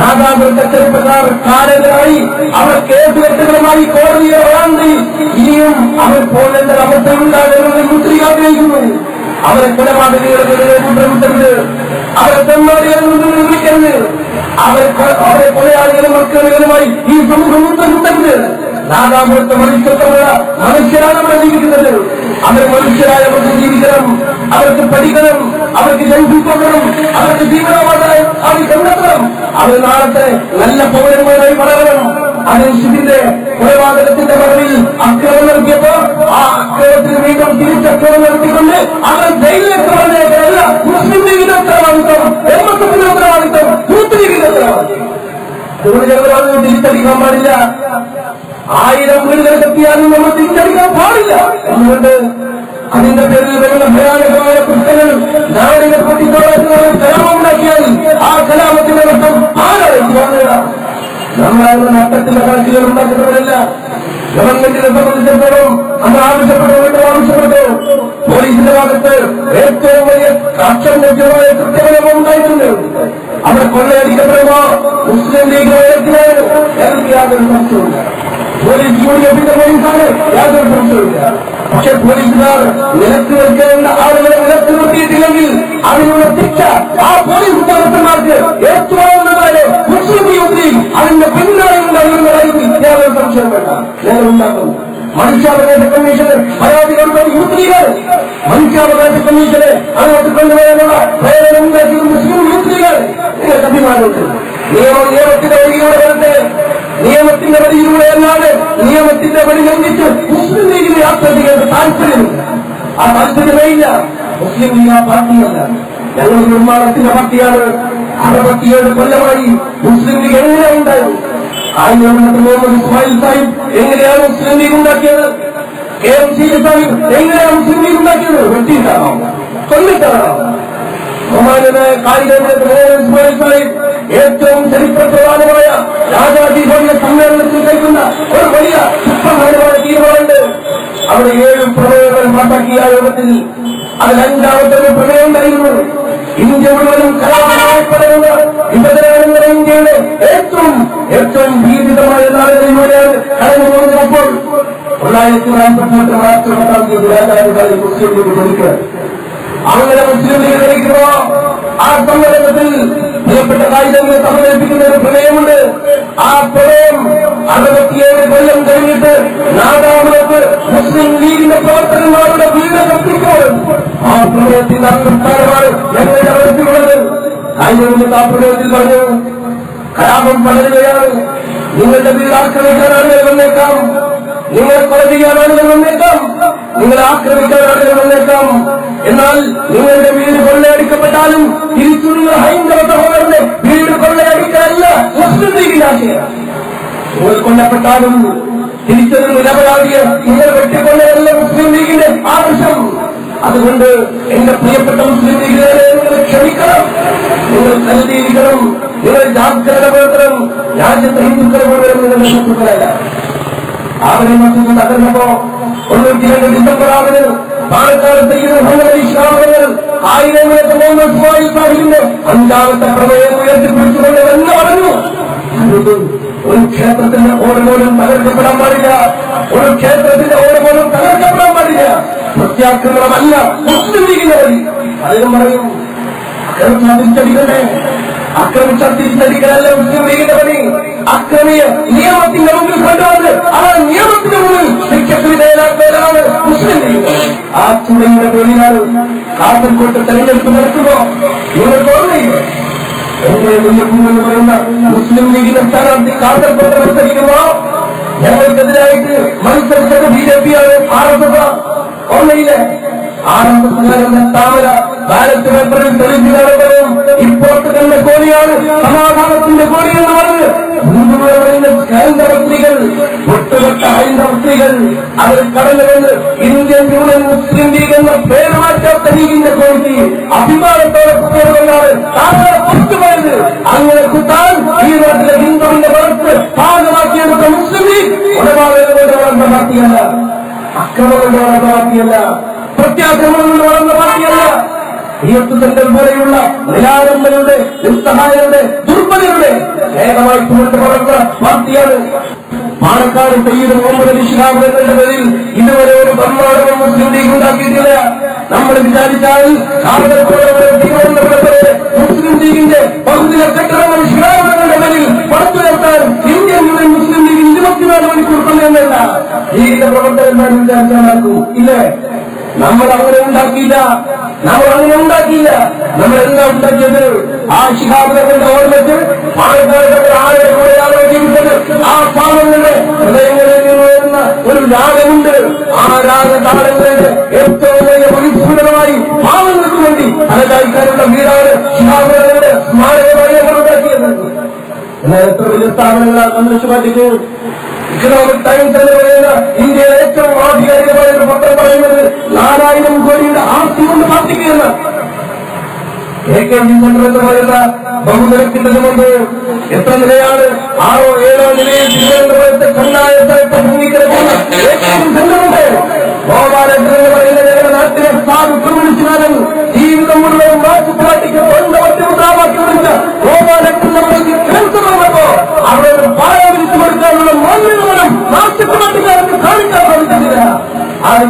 നാദാപുരത്തെ ചെറുപ്പക്കാർ കാരനായി അവർ കേസുകെട്ടുകളുമായി കോടതിയെ വാണ്ടി ഇനിയും അവർ പോകേണ്ട അവസ്ഥയുണ്ടാകുമെന്ന് യൂത്ത് ലീഗ് ആഗ്രഹിക്കുന്നു. അവരെ കൊലപാതകങ്ങളുടെ കുറ്റമുട്ടരുത്, അവരെ തെമ്മാടികളിൽ നിർമ്മിക്കരുത്, അവരെ കൊലയാളികളും മക്കളുമായി ഈ സമൂഹം മുട്ടരുത്. നാദാപുരത്തെ മനുഷ്യത്വമുള്ള മനുഷ്യരാണ് അവിടെ ജീവിക്കുന്നത്. അവർ മനുഷ്യരായവർക്ക് ജീവിക്കണം, അവർക്ക് പഠിക്കണം, അവർക്ക് ജനിപ്പിക്കണം, അവർക്ക് ജീവിതമാതായി അവർ കണ്ടെത്തണം. അവർ നാളത്തെ നല്ല പൗരന്മാരായി വളരണം. അതിന്റെ കൊലപാതകത്തിന്റെ മറവിൽ അക്രമം നടത്തിയപ്പോ ആ അക്രമത്തിന് വീണ്ടും തിരിച്ചക്രമം നടത്തിക്കൊണ്ട് അവർ ജയിലിലേക്ക് പറഞ്ഞേക്കല്ല മുസ്ലിം ലീഗിന്റെ ഉത്തരവാദിത്വം, MSF-ന്റെ ഉത്തരവാദിത്വം, യൂത്ത് ലീഗിന്റെ ഉത്തരവാദിത്വം. അതുകൊണ്ട് ഞങ്ങൾ തിരിച്ചടിക്കാൻ പാടില്ല. 1000 വീടുകൾ കെട്ടിയാലും നമ്മൾ തിരിച്ചടിക്കാൻ പാടില്ല. അതുകൊണ്ട് അതിന്റെ പേരിൽ വരുന്ന ഭയാനകമായ പ്രശ്നങ്ങൾ നാടിനെ പൊട്ടിത്തോടാൻ കലാമുണ്ടാക്കിയാൽ ആ കലാമത്തിന്റെ നഷ്ടം ആരായിട്ട് വാങ്ങുക? നമ്മളായിരുന്ന നഷ്ടത്തിന്റെ കണക്കുകൾ ഉണ്ടാക്കുന്നവരല്ല. ഗവൺമെന്റിനെ സംബന്ധിച്ചിടത്തോളം നമ്മൾ ആവശ്യപ്പെട്ടു പോലീസിന്റെ ഭാഗത്ത് ഏറ്റവും വലിയ കർശനമായ കൃത്യബലം ഉണ്ടായിട്ടുണ്ട്. അവിടെ കൊള്ളയടിക്കപ്പെടുമ്പോ മുസ്ലിം ലീഗ് ഞങ്ങൾക്ക് യാതൊരു സംശയമില്ല. പോലീസ് യൂണിയഫിന്റെ പോലീസാണ്, യാതൊരു സംശയമില്ല. പക്ഷെ പോലീസുകാർ നിലത്ത് നിൽക്കേണ്ട ആളുകളെ നിലത്ത് നിർത്തിയിട്ടില്ലെങ്കിൽ അതിനുള്ള ശിക്ഷ ആ പോലീസ് ഉദ്യോഗസ്ഥന്മാർക്ക് ഏറ്റവും മുസ്ലിം യുവതി അതിന്റെ പിന്തുണയുണ്ടാകുന്നതായി യാതൊരു സംശയം വേണ്ട. ഞങ്ങൾ ഉണ്ടാക്കുന്നു. മനുഷ്യാവകാശ കമ്മീഷന് പരാതികളുടെ യൂത്ത് ലീഗ്, മനുഷ്യാവകാശ കമ്മീഷനെ അങ്ങോട്ട് കൊണ്ടുവരാനുള്ള പ്രേരണ ഉണ്ടാക്കിയത് മുസ്ലിം യൂത്ത് ലീഗ്. നിങ്ങൾക്ക് അഭിമാനമുണ്ട്. നിയമത്തിന്റെ വഴിയിലൂടെ വരട്ടെ, നിയമത്തിന്റെ വഴിയിലൂടെ അല്ലാതെ നിയമത്തിന്റെ വഴി ലംഘിച്ച് മുസ്ലിം ലീഗിനെ യാത്ര ചെയ്യേണ്ട താല്പര്യമില്ല. ആ താല്പര്യമേ ഇല്ല. മുസ്ലിം ലീഗ് ആ പാർട്ടിയല്ല, ഞങ്ങൾ നിർമ്മാണത്തിന്റെ പാർട്ടിയാണ്. 67 കൊല്ലമായി മുസ്ലിം ലീഗ് എങ്ങനെ ഉണ്ടായിരുന്നു? മുഹമ്മദ് ഇസ്മായിൽ സാഹിബ് എങ്ങനെയാണ് മുസ്ലിം ലീഗ് ഉണ്ടാക്കിയത്? KMC സാഹിബ് എങ്ങനെയാണ് മുസ്ലിം ലീഗ് ഉണ്ടാക്കിയത്? വെട്ടിയിട്ടാണോ, കൊല്ലിട്ടാണോ? ബഹുമാനായ കായിക ഇസ്മായിൽ സാഹിബ് ഏറ്റവും ചരിത്രപ്രധാനമായ രാജാജി ഭവന സമ്മേളനത്തിൽ കഴിക്കുന്ന ഒരു വലിയ സുപ്രധാനമായ തീരുമാനമുണ്ട്. അവിടെ 7 പ്രമേയങ്ങൾ പാസാക്കിയ യോഗത്തിൽ അതിൽ 5ാമത്തെ ഒരു പ്രമേയം ഉണ്ടായിരുന്നു. ഇന്ത്യ മുഴുവനും കലാപരമായ വിഭജനങ്ങളുടെ ഇന്ത്യയുടെ ഏറ്റവും ഭീതിതമായ നാളുകളിലൂടെയാണ് കടന്നു പോകുന്നപ്പോൾ 1948 മാർച്ച് 10 രാജാധികാരി മുസ്ലിം ലീഗ് ജനിക്കുക. അങ്ങനെ മുസ്ലിം ലീഗ് ജനിക്കുമ്പോ ആ സമ്മേളനത്തിൽ പ്രിയപ്പെട്ട കായികങ്ങളെ സമർപ്പിക്കുന്ന ഒരു പ്രമേയമുണ്ട്. ആ പ്രമേയം 67 കൊല്ലം കഴിഞ്ഞിട്ട് 4ാമത് മുസ്ലിം ലീഗിന്റെ പ്രവർത്തകന്മാരുടെ വീട് കത്തിപ്പോൾ ആ പ്രമേയത്തിന്റെ അന്തസ്ഥാനമാണ് ഞങ്ങളുടെ അവസ്ഥയുള്ളത്. കായികങ്ങളുടെ ആ പ്രമേയത്തിൽ പറഞ്ഞു, കലാപം വളരുകയാണ്, നിങ്ങളുടെ വീട് ആക്രമിക്കാൻ ആളുകൾ വന്നേക്കാം, നിങ്ങളെ കൊല ചെയ്യാൻ ആളുകൾ വന്നേക്കാം, നിങ്ങളെ ആക്രമിക്കാൻ ആളുകൾ വന്നേക്കാം. എന്നാൽ നിങ്ങളുടെ വീട് കൊള്ളയടിക്കപ്പെട്ടാലും തിരിച്ചു നിങ്ങൾ ഹൈന്ദവ സഹോദരന്റെ വീട് കൊള്ളയടിക്കാനല്ല മുസ്ലിം ലീഗിന്റെ ആശയം. നിങ്ങൾ കൊല്ലപ്പെട്ടാലും തിരിച്ചൊരു നിരപരാധിയെ നിങ്ങൾ വെട്ടിക്കൊള്ളയല്ല മുസ്ലിം ലീഗിന്റെ ആവശ്യം. അതുകൊണ്ട് എന്റെ പ്രിയപ്പെട്ട മുസ്ലിം ലീഗുകാരെ നിങ്ങൾ ക്ഷമിക്കണം, നിങ്ങൾ കരുതിയിരിക്കണം, നിങ്ങൾ ജാഗ്രത പുലർത്തണം. രാജ്യത്തെ ഹിന്ദുക്കളെ മുഴുവൻ നിങ്ങളുടെ ശത്രുക്കളല്ല. അവരെ മറ്റൊന്ന് തകർന്നപ്പോ 92 ഡിസംബർ 6 പാലക്കാട് മുഹമ്മദ് ആയിരങ്ങൾക്ക് മുഹമ്മദ് ഇസ്മായിൽ സാഹിബിന്റെ 5ാമത്തെ പ്രമേയം ഉയർത്തിപ്പിടിച്ചുകൊണ്ട് എന്ന് പറഞ്ഞു. ഒരു ക്ഷേത്രത്തിന്റെ ഓട് പോലും തകർക്കപ്പെടാൻ പാടില്ല, ഒരു ക്ഷേത്രത്തിന്റെ ഓട് പോലും തകർക്കപ്പെടാൻ പാടില്ല. പ്രത്യാക്രമണമല്ല മുസ്ലിം ലീഗിന്റെ വഴി. അതിനും പറയും അക്രമിച്ചാൽ തിരിച്ചടിക്കണ്ടേ, അക്രമിച്ചാൽ തിരിച്ചടിക്കലല്ല മുസ്ലിം ലീഗിന്റെ പണി. അക്രമിയെ നിയമത്തിന്റെ മുമ്പിൽ കൊണ്ടുവന്ന് ആ നിയമത്തിന്റെ മുമ്പിൽ ശിക്ഷയ്ക്ക് വിധേയനാക്കുകയാണ് മുസ്ലിം ലീഗ്. ആ ചുമയുടെ പേരിലാണ് കാസർകോട്ട് തെരഞ്ഞെടുപ്പ് നടത്തുമ്പോ നിങ്ങൾക്ക് ഓർമ്മയില്ലേ? എന്റെ എന്ന് പറയുന്ന മുസ്ലിം ലീഗിന്റെ സ്ഥാനാർത്ഥി കാസർകോട്ട് മത്സരിക്കുമ്പോ ഞങ്ങൾക്കെതിരായിട്ട് മത്സരിച്ചത് BJP ആണ്, RSS. ഓർമ്മയില്ലേ? RSSകാരന്റെ താമര ബാലറ്റ് പേപ്പറിൽ തെളിഞ്ഞു നടന്നതും ഇപ്പോഴത്തെ തന്നെ കോടിയാണ് സമാധാനത്തിന്റെ കോടി എന്ന് പറഞ്ഞ് ഹൈന്ദവ സ്ത്രീകൾ, ഒട്ടുപെട്ട ഹൈന്ദവ സ്ത്രീകൾ അവർ കടന്നുവന്ന് ഇന്ത്യൻ യൂണിയൻ മുസ്ലിം ലീഗ് എന്ന പേര് മാറ്റാത്ത ലീഗിന്റെ കോഴിക്ക് അഭിമാനത്തോടെ കുട്ടികളാണ് താങ്കളെ പുറത്തുപോയത്. അങ്ങനെ കുത്താൻ ഈ നാട്ടിലെ ഹിന്ദുവിന്റെ പുറത്ത് ഭാഗമാക്കിയെടുത്ത മുസ്ലിം ലീഗ് കൊലപാതകങ്ങളുടെ വളർന്ന പാർട്ടിയല്ല, അക്രമങ്ങളുടെ വളർന്ന പാർട്ടിയല്ല, പ്രത്യാക്രമണങ്ങളുടെ വളർന്ന പാർട്ടിയല്ല. യൂത്ത് സെന്റർ പോലെയുള്ള നിലാരംഭരുടെ, നിസ്സഹായരുടെ, ദുർബലരുടെ ഏകമായി കൊണ്ട് വളർന്ന പാർട്ടിയാണ്. പാലക്കാട് സയ്യിദ് മുഹമ്മദ് അലി ശിഹാബ് തങ്ങളുടെ പേരിൽ ഇതുവരെ ഒരു ബ്രഹ്മാണ്ഡവും മുസ്ലിം ലീഗ് ഉണ്ടാക്കിയിട്ടില്ല. നമ്മൾ വിചാരിച്ചാൽ തിരുവനന്തപുരം വരെ മുസ്ലിം ലീഗിന്റെ ബഹുദിന കെട്ടിടങ്ങൾ ശിഹാബ് തങ്ങളുടെ പേരിൽ പടുത്തുയർത്താൻ ഇന്ത്യൻ യൂണിയൻ മുസ്ലിം ലീഗ് 24 മണിക്കൂർ സമയമല്ല. ലീഗിന്റെ പ്രവർത്തകന്മാർ വിചാരിച്ചാൽ നടക്കും. ഇല്ലേ? നമ്മൾ അങ്ങനെ ഉണ്ടാക്കിയില്ല. നമ്മളെന്താ ഉണ്ടാക്കിയത്? ആ ശിഹാബ് തങ്ങളുടെ ഓർമ്മയ്ക്ക് പാലക്കാട് ആരുടെ കൂടെയാണോ ജീവിച്ചത് ആ പാവങ്ങളുടെ ഹൃദയങ്ങളിൽ നിന്ന് വരുന്ന ഒരു രാഗമുണ്ട്. ആ രാഗതാളങ്ങളുടെ ഏറ്റവും വലിയ പരിപൂർണമായി പാവങ്ങൾക്ക് വേണ്ടി പലചാരിക്കാരുടെ വീടാണ് ശിഹാബ് തങ്ങളുടെ സ്മാരകമായി നമ്മൾ ഉണ്ടാക്കിയത്. എന്നാൽ എത്ര വലിയ സ്ഥാപനങ്ങളാണ് സന്ദർശിച്ചു. ഇക്കണോമിക് ടൈംസ് എന്ന് പറയുന്ന ഇന്ത്യയിലെ ഏറ്റവും ആധികാരികമായ ഒരു പത്രം പറയുന്നത് 4000 കോടിയുടെ ആസ്തി കൊണ്ട് പാർട്ടിക്കുകയെന്ന്. AKG സെന്റർ എന്ന് പറയുന്ന ബഹുനിലത്തിന്റെ മുമ്പ് എത്ര നിലയാണ്? 6ഓ 7ഓ നിലയിൽ തിരുവനന്തപുരത്തെ കണ്ണായത്തായിട്ട് മുങ്ങിക്കിടക്കുന്ന ഏറ്റവും സെന്ററുണ്ട്. ഗോപാലകൃഷ്ണൻ എന്ന് പറയുന്ന ഞങ്ങളുടെ നാട്ടിലെ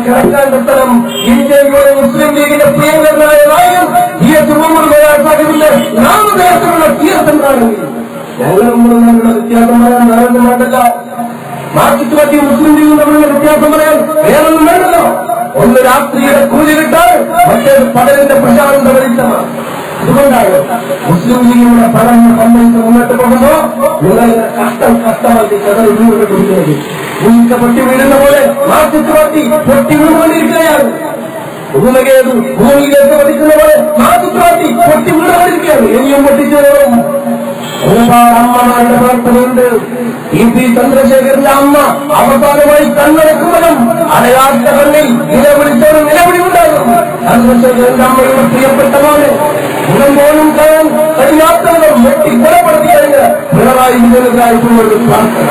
കിടക്കാൻ സ്ഥലം ഇന്ത്യയുടെ മുസ്ലിം ലീഗിന്റെ പ്രിയങ്കരനായ നായകൻ സാഹിബിന്റെ നാമധേയത്തിലുള്ള തീർത്ഥങ്ങളാണെങ്കിൽ ഞങ്ങളുടെ വ്യത്യാസം പറയാൻ വേറൊന്നും വേണ്ടല്ല. മാർക്സിസ്റ്റ് പാർട്ടിയും മുസ്ലിം ലീഗും തമ്മിലുള്ള വ്യത്യാസം പറയാൻ വേറൊന്നും വേണ്ടല്ലോ. ഒന്ന് രാത്രിയുടെ കൂലി കിട്ടാൻ മറ്റേത് പകലിന്റെ പ്രശാന്ത വെളിച്ചമാണ്. അതുകൊണ്ടാണ് മുസ്ലിം ലീഗിന്റെ പഠനം സംബന്ധിച്ച് മുന്നോട്ട് പോകുമ്പോ നിങ്ങളുടെ കഷ്ടമാക്കി കടൽ വീട് കൊടുക്കുന്നത് നിങ്ങൾക്ക് പൊട്ടി വീഴുന്ന പോലെ മാർക്സിസ്റ്റ് പാർട്ടി പൊട്ടി വീണുകൊണ്ടിരിക്കുകയാണ്. ഭൂമിയിലേക്ക് പഠിക്കുന്ന പോലെ മാർക്സിസ്റ്റ് പാർട്ടി പൊട്ടി വീണുകൊണ്ടിരിക്കുകയാണ്. ഇനിയും പൊട്ടിച്ചേരും. ഒരുപാട് അമ്മമാരുടെ പ്രവർത്തനമുണ്ട്. പി ചന്ദ്രശേഖരന്റെ അമ്മ അവസാനമായി കണ്ണടക്കുമ്പോഴും അടയാത്ത കണ്ണിൽ നിലവിളിച്ചോടും നിലവിളിയുണ്ടാകും. ചന്ദ്രശേഖരന്റെ അമ്മയുടെ പ്രിയപ്പെട്ടതാണ് മുഖം പോലും കാണാൻ കഴിയാത്തവരും വെട്ടിക്കൊലപ്പെടുത്തി കഴിഞ്ഞ് പിണറായി വിജയനായിട്ടുള്ളൊരു പ്രാർത്ഥന.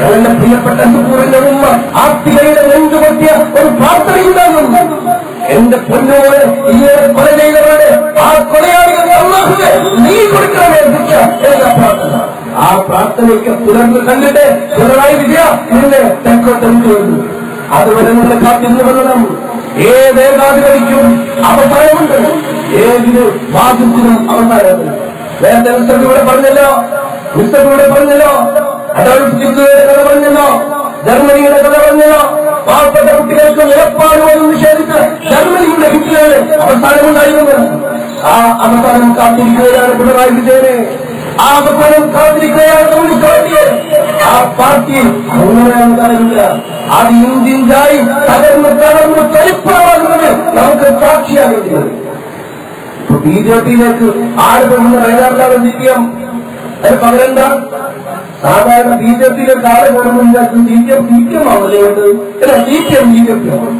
അവന്റെ പ്രിയപ്പെട്ട സുഹൃത്തിന്റെ ഉമ്മ ആസ്തികയുടെ നെഞ്ചുപൊട്ടിയ ഒരു പ്രാർത്ഥനയുണ്ടാകും. എന്റെ പൊന്നോടെ ഇങ്ങനെ കൊല ചെയ്തവരുടെ ആ കൊലയാളികൾ അല്ലാഹുവേ നീ കൊടുക്കണമേ ശിക്ഷ എന്ന പ്രാർത്ഥന. ആ പ്രാർത്ഥനയ്ക്ക് പുലർന്ന് കണ്ടിട്ട് പിണറായി വിജയ നിന്നെ തെക്കോട്ടെടുത്തു വന്നു. അതുവരെ നിങ്ങൾ കാത്തിരുന്നു വരണം. ഏതേകാധിപതിക്കും അവസാനമുണ്ട്, ഏതിന് വാദിച്ചിനും അവസാനമുണ്ട്. നേരത്തെ മിസ്റ്ററിലൂടെ പറഞ്ഞല്ലോ, അഡോൾഫ് ഹിറ്റ്ലറുടെ കഥ പറഞ്ഞല്ലോ, ജർമ്മനിയുടെ കഥ പറഞ്ഞല്ലോ. പാവപ്പെട്ട കുട്ടികൾക്ക് നിലപ്പാടുകളും നിഷേധിച്ച് ജർമ്മനിയുടെ ഹിറ്റ്ലർ അവസാനമുണ്ടായിരുന്നു. ആ അവസാനം കാത്തിരിക്കുകയാണ് പിണറായി വിജയനെ. ആ അവസാനം കാത്തിരിക്കുകയാണ് കമ്മ്യൂണിസ്റ്റ് പാർട്ടിയെ. ആ പാർട്ടി അങ്ങനെയാണ് കാര്യമില്ല. അത് ഇഞ്ചിഞ്ചായി തകർന്ന് തകർന്ന് ചരിത്രമാകുന്നത് നമുക്ക് സാക്ഷിയാകുന്നത്. ബി ജെ പിയിലേക്ക് ആളുകൾ വരാറില്ലാതെ സിപിഎം അത് പകരണ്ട. സാധാരണ ബി ജെ പിയിലേക്ക് ആള് കൂടുമ്പോൾ സിപിഎം ആണല്ലേ ഉണ്ട്. അല്ല സിപിഎം ബി ജെ പി ആണ്.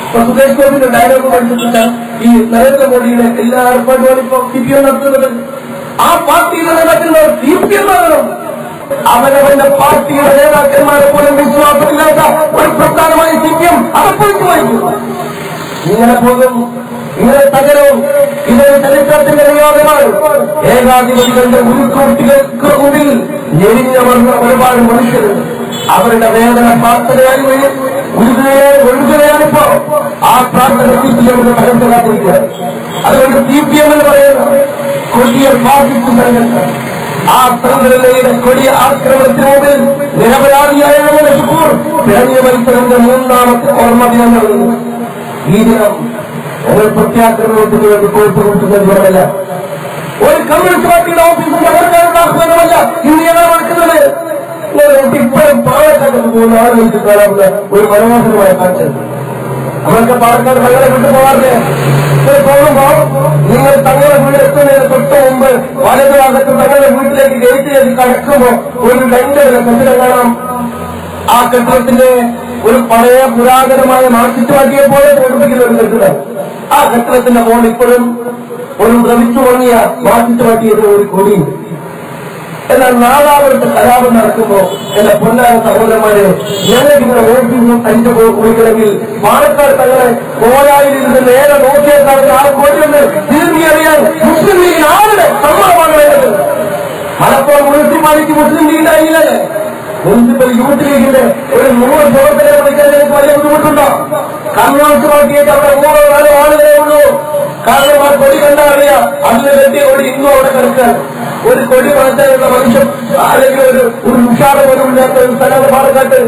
ഇപ്പൊ സുരേഷ് ഗോപിന്റെ ഡയലോഗ് പഠിച്ചിട്ട് ഈ നരേന്ദ്രമോദിയുടെ എല്ലാ ഏർപ്പാടുകളും ഇപ്പൊ സിപിഎം നടത്തുന്നത്. ആ പാർട്ടിയിൽ നടക്കുന്നത് സിപിഎം ആകണം. അവനവന്റെ പാർട്ടിയുടെ നേതാക്കന്മാരെ പോലും വിശ്വാസമില്ലാത്ത ഒരു പ്രധാനമായി സിപിഎം അകപ്പെടുത്തു വായിക്കുന്നു. ഇങ്ങനെ പോകും, ഇങ്ങനെ തകരവും. ഇതൊരു ചരിത്രത്തിന്റെ നിയോഗമാണ്. ഏകാധിപതികളുടെ ഉരുക്കൂട്ടികൾക്ക് മുമ്പിൽ ഞെരിഞ്ഞമർന്ന ഒരുപാട് മനുഷ്യരുണ്ട്. അവരുടെ വേദന പ്രാർത്ഥനയായി ഒഴുകുകയാണിപ്പോ. ആ പ്രാർത്ഥന സിപിഎമ്മിന്റെ ഫലത്തെ കാത്തിരിക്കുകയാണ്. അതുകൊണ്ട് സിപിഎം എന്ന് പറയുന്ന കൊടിയ ഫാസിസ്റ്റ് സംഘടന, ആ സംഘടനയുടെ കൊടിയ ആക്രമണത്തിന് മുമ്പിൽ നിരപരാധിയായ ഷുക്കൂർ തിരഞ്ഞു മത്സരത്തിന്റെ 3ാമത്തെ ഓർമ്മ ദിനമാണ് ഈ ദിനം. ഒരു പ്രത്യാക്രമണത്തിന് വേണ്ടി കോട്ടുകൊടുക്കുന്നതല്ല, ഒരു കമ്മ്യൂണിസ്റ്റ് പാർട്ടിയുടെ ഓഫീസിൽ അവർക്കാരുടെ ആഹ്വാനമല്ല ഇന്ന് ഞങ്ങൾ നടക്കുന്നത്. ഇപ്പോഴും പാലക്കാട് പോകുന്ന ആളുകൾക്ക് കാണാവുന്ന ഒരു മനോഹരമായ കാഴ്ച. അവർക്ക് പാലക്കാട് തങ്ങളെ വിട്ടു പോകാറില്ലേ? പോകുമ്പോ നിങ്ങൾ തങ്ങളുടെ വീടെത്തുന്നതിന് തൊട്ട് മുമ്പ് വലതുഭാഗത്ത് തങ്ങളുടെ വീട്ടിലേക്ക് ഗേറ്റ് ചെയ്ത് കടക്കുമ്പോ ഒരു 2 കെട്ടിടം കാണാം. ആ കെട്ടിടത്തിന്റെ ഒരു പഴയ പുരാതനമായ മാർക്സിസ്റ്റ് പാർട്ടിയെ പോലെ തോന്നിപ്പിക്കുന്ന ഒരു കെട്ടിടം. ആ കെട്ടിടത്തിന്റെ മുകളിൽ ഇപ്പോഴും ഒരു ഭ്രമിച്ചു തുടങ്ങിയ മാർക്സിസ്റ്റ് പാർട്ടിയുടെ ഒരു കൊടിയുണ്ട്. എന്നാൽ 4ാമത്തെ കലാപം നടക്കുമ്പോ എന്റെ പൊന്നായ സഹോദരന്മാരെ, ഞങ്ങൾക്ക് ഇങ്ങനെ ഓഫീസും 5 കുറിക്കണമെങ്കിൽ പാലക്കാട് തങ്ങളെ കോലായിൽ നിന്ന് നേരെ നോക്കിയേക്കാളും ആ കൊടിയുണ്ട് തിരിഞ്ഞറിയാൻ മുസ്ലിം ലീഗ് ആരുടെ സമ്മതമാണ് വേണ്ടത്. മലപ്പുറം മുനിസിപ്പാലിറ്റി മുസ്ലിം ലീഗിന്റെ അയിലല്ലേ? മുനിസിപ്പൽ യൂത്ത് ലീഗിന്റെ ഒരു 100 പ്രവർത്തകരെ വിളിക്കാൻ എനിക്ക് വലിയ ബുദ്ധിമുട്ടുണ്ടോ? കമ്മ്യൂണിസ്റ്റ് പാർട്ടിയൊക്കെ അവിടെ 3-4 ആളുകളേ ഉള്ളൂ. കാരണം ആ കൊടി കണ്ടാൽ അറിയാം അന്ന് കെട്ടിയ കൊടി ഇന്നും അവിടെ കിടക്കാൻ. ഒരു കൊടി മാറ്റാനുള്ള മനുഷ്യൻ അല്ലെങ്കിൽ ഒരു ഉഷാറ പോലും ഇല്ലാത്ത ഒരു സ്ഥലമാണ് പാലക്കാട്ട്.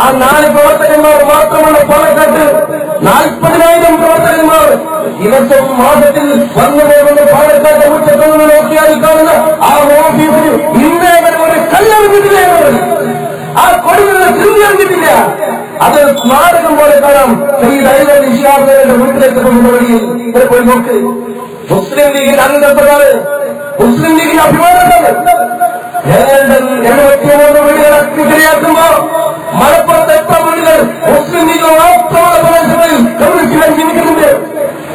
ആ 4 പ്രവർത്തകന്മാർ മാത്രമുള്ള പാലക്കാട്ട് 40,000 പ്രവർത്തകന്മാർ ദിവസവും മാസത്തിൽ വന്നു പോകുന്ന പാലക്കാട്ടെ മുറ്റത്തുനിന്ന് നോക്കിയാൽ കാണുന്ന ആ ഓഫീസിന് ഇന്നേ വരെ ഒരു കല്ലെറിഞ്ഞിട്ടില്ല. ആ കൊടികളുടെ തിരിഞ്ഞറിഞ്ഞിട്ടില്ല. അത് സ്മാരകം പോലെ കാണാം. ഈ ദൈവ നിശ്വാസയുടെ വീട്ടിലേക്ക് പോകുന്ന വഴിയിൽ പോയി നോക്ക്. മുസ്ലിം ലീഗിന്റെ അംഗപ്രകാരം മുസ്ലിം ലീഗിന്റെ അഭിമാനമാണ്. ഞങ്ങളുടെ 73 വീടുകൾ ശരിയാക്കുമ്പോ മലപ്പുറത്ത് 8 വീടുകൾ മുസ്ലിം ലീഗ് മാത്രമുള്ള പ്രദേശങ്ങളിൽ കമ്മ്യൂണിസ്റ്റുകാർ ജീവിക്കുന്നുണ്ട്.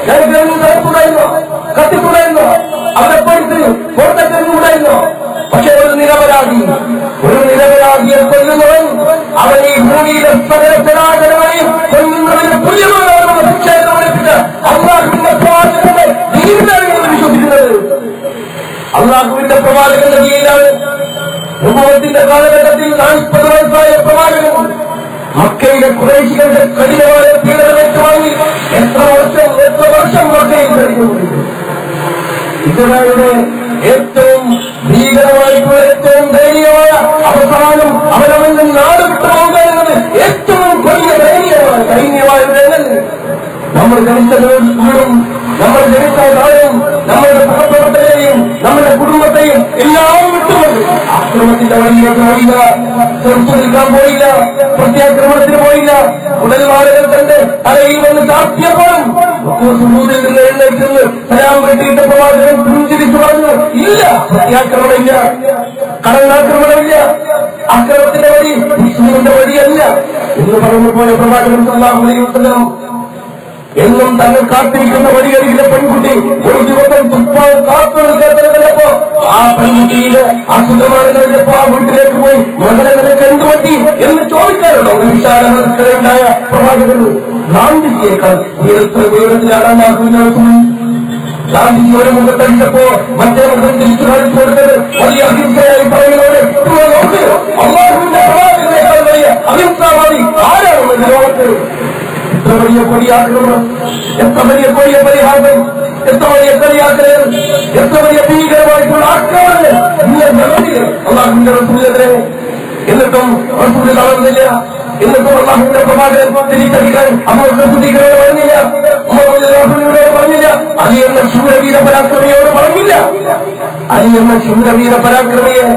ഞങ്ങൾക്ക് തടുപ്പുണ്ടായിരുന്നോ? കത്തിപ്പുണ്ടായിരുന്നോ? അവരെ പോയിട്ട് പുറത്തേക്കുണ്ടായിരുന്നോ? പക്ഷെ ഒരു നിരപരാധിയെ കൊല്ലുന്നവൻ അവൻ ഈ ഭൂമിയിലെ സകലചരാചരമായി കൊല്ലുന്നതിന് തുല്യമാണ് അവരുടെ ശിക്ഷയെന്ന് പഠിപ്പിച്ച് അള്ളാഹുവിന്റെ പ്രവാചകന്റെ ദീനിലാണ് വിശ്വസിക്കുന്നത്. അള്ളാഹുവിന്റെ പ്രവാചകന്റെ ദീനിലാണ്. നുബുവത്തിന്റെ കാലഘട്ടത്തിൽ 40 വയസ്സായ പ്രവാചകൻ മക്കയിലെ ഖുറൈശികളുടെ കഠിനമായ പീഡനമേറ്റ് വാങ്ങി എത്ര വർഷം മക്കയിൽ കഴിഞ്ഞുകൊണ്ടിരുന്നു. ഇസ്രായേലിന്റെ ഏറ്റവും ഭീകരമായിട്ടുള്ള ഏറ്റവും ദയനീയമായ അവസാനം അവനവന്റെ നാട് വിട്ടുപോകുക എന്നത് ഏറ്റവും വലിയ ദയനീയമായ നമ്മൾ ജനിച്ച വീടും നമ്മൾ ജനിച്ച നാടും നമ്മളുടെ സഹപ്രവർത്തകരെയും നമ്മുടെ കുടുംബത്തെയും എല്ലാം വിട്ടുകൊണ്ട് ആക്രമണത്തിന്റെ വഴിയിലേക്ക് പോയില്ല, ചെറുത്തു നിൽക്കാൻ പോയില്ല, പ്രത്യാക്രമണത്തിന് പോയില്ല. ഉടൽവാളുകൾ തന്റെ തലയിൽ വന്ന് ചാർത്തിയപ്പോഴും സുഹൂദിൽ നിന്ന് എഴുന്നേറ്റ് സലാം വെട്ടിയിട്ട് പ്രവാചകൻ പുഞ്ചിരിച്ചു പറഞ്ഞു, ഇല്ല, പ്രത്യാക്രമണമില്ല, കടന്നാക്രമണമില്ല, ആക്രമണത്തിന്റെ വഴി വിഷ്ണുവിന്റെ വഴിയല്ല എന്ന് പറഞ്ഞു പോയ പ്രവാചകൻ സല്ലല്ലാഹു അലൈഹി വസല്ലം എന്നും തങ്ങൾ കാത്തിരിക്കുന്ന വഴിയരികിലെ പെൺകുട്ടി ഒരു ദിവസം തുപ്പാൻ കാത്തു നിൽക്കാത്തപ്പോ ആ പെൺകുട്ടിയുടെ അസുഖമാണ് കഴിഞ്ഞപ്പോ ആ വീട്ടിലേക്ക് പോയി മകളെ നിനക്ക് എന്തുപറ്റി എന്ന് ചോദിക്കാറുണ്ടോ? വിശാലമായ പ്രവാചകൻ ഗാന്ധിജിയേക്കാൾ ഉയരത്തിലാണെന്ന് ഗാന്ധിജി ഒരു മുഖത്തടിച്ചപ്പോ മറ്റേ മുഖം തിരിച്ചു കാണിച്ചു കൊടുത്തത് വലിയ അഹിംസയായി പറയുന്നവരെ അള്ളാഹുവിന്റെ പ്രവാചകനേക്കാൾ വലിയ അഹിംസാവാദി ആരാണെന്ന് ലോകത്ത്? എത്ര വലിയ കൊടിയാക്രമണം, എത്ര വലിയ കൊടിയ പരിഹാരം, എത്ര വലിയ കളിയാക്കലുകൾ, എത്ര വലിയ ഭീകരമായിട്ടുള്ള ആക്രമണങ്ങൾ നിങ്ങൾ നടന്നില്ലേ അള്ളാഹുവിന്റെ റസൂലിനെതിരെ? എന്നിട്ടും റസൂൽ തളർന്നില്ല, എന്നിട്ടും അള്ളാഹുവിന്റെ പ്രവാചകൻ തിരിച്ചടിക്കാൻ അമൃതോട് പറഞ്ഞില്ല, അമൃതോട് പറഞ്ഞില്ല, അലി എന്ന ശൂരവീര പരാക്രമിയോട് പറഞ്ഞില്ല. അലി എന്ന ശൂരവീര പരാക്രമിയെ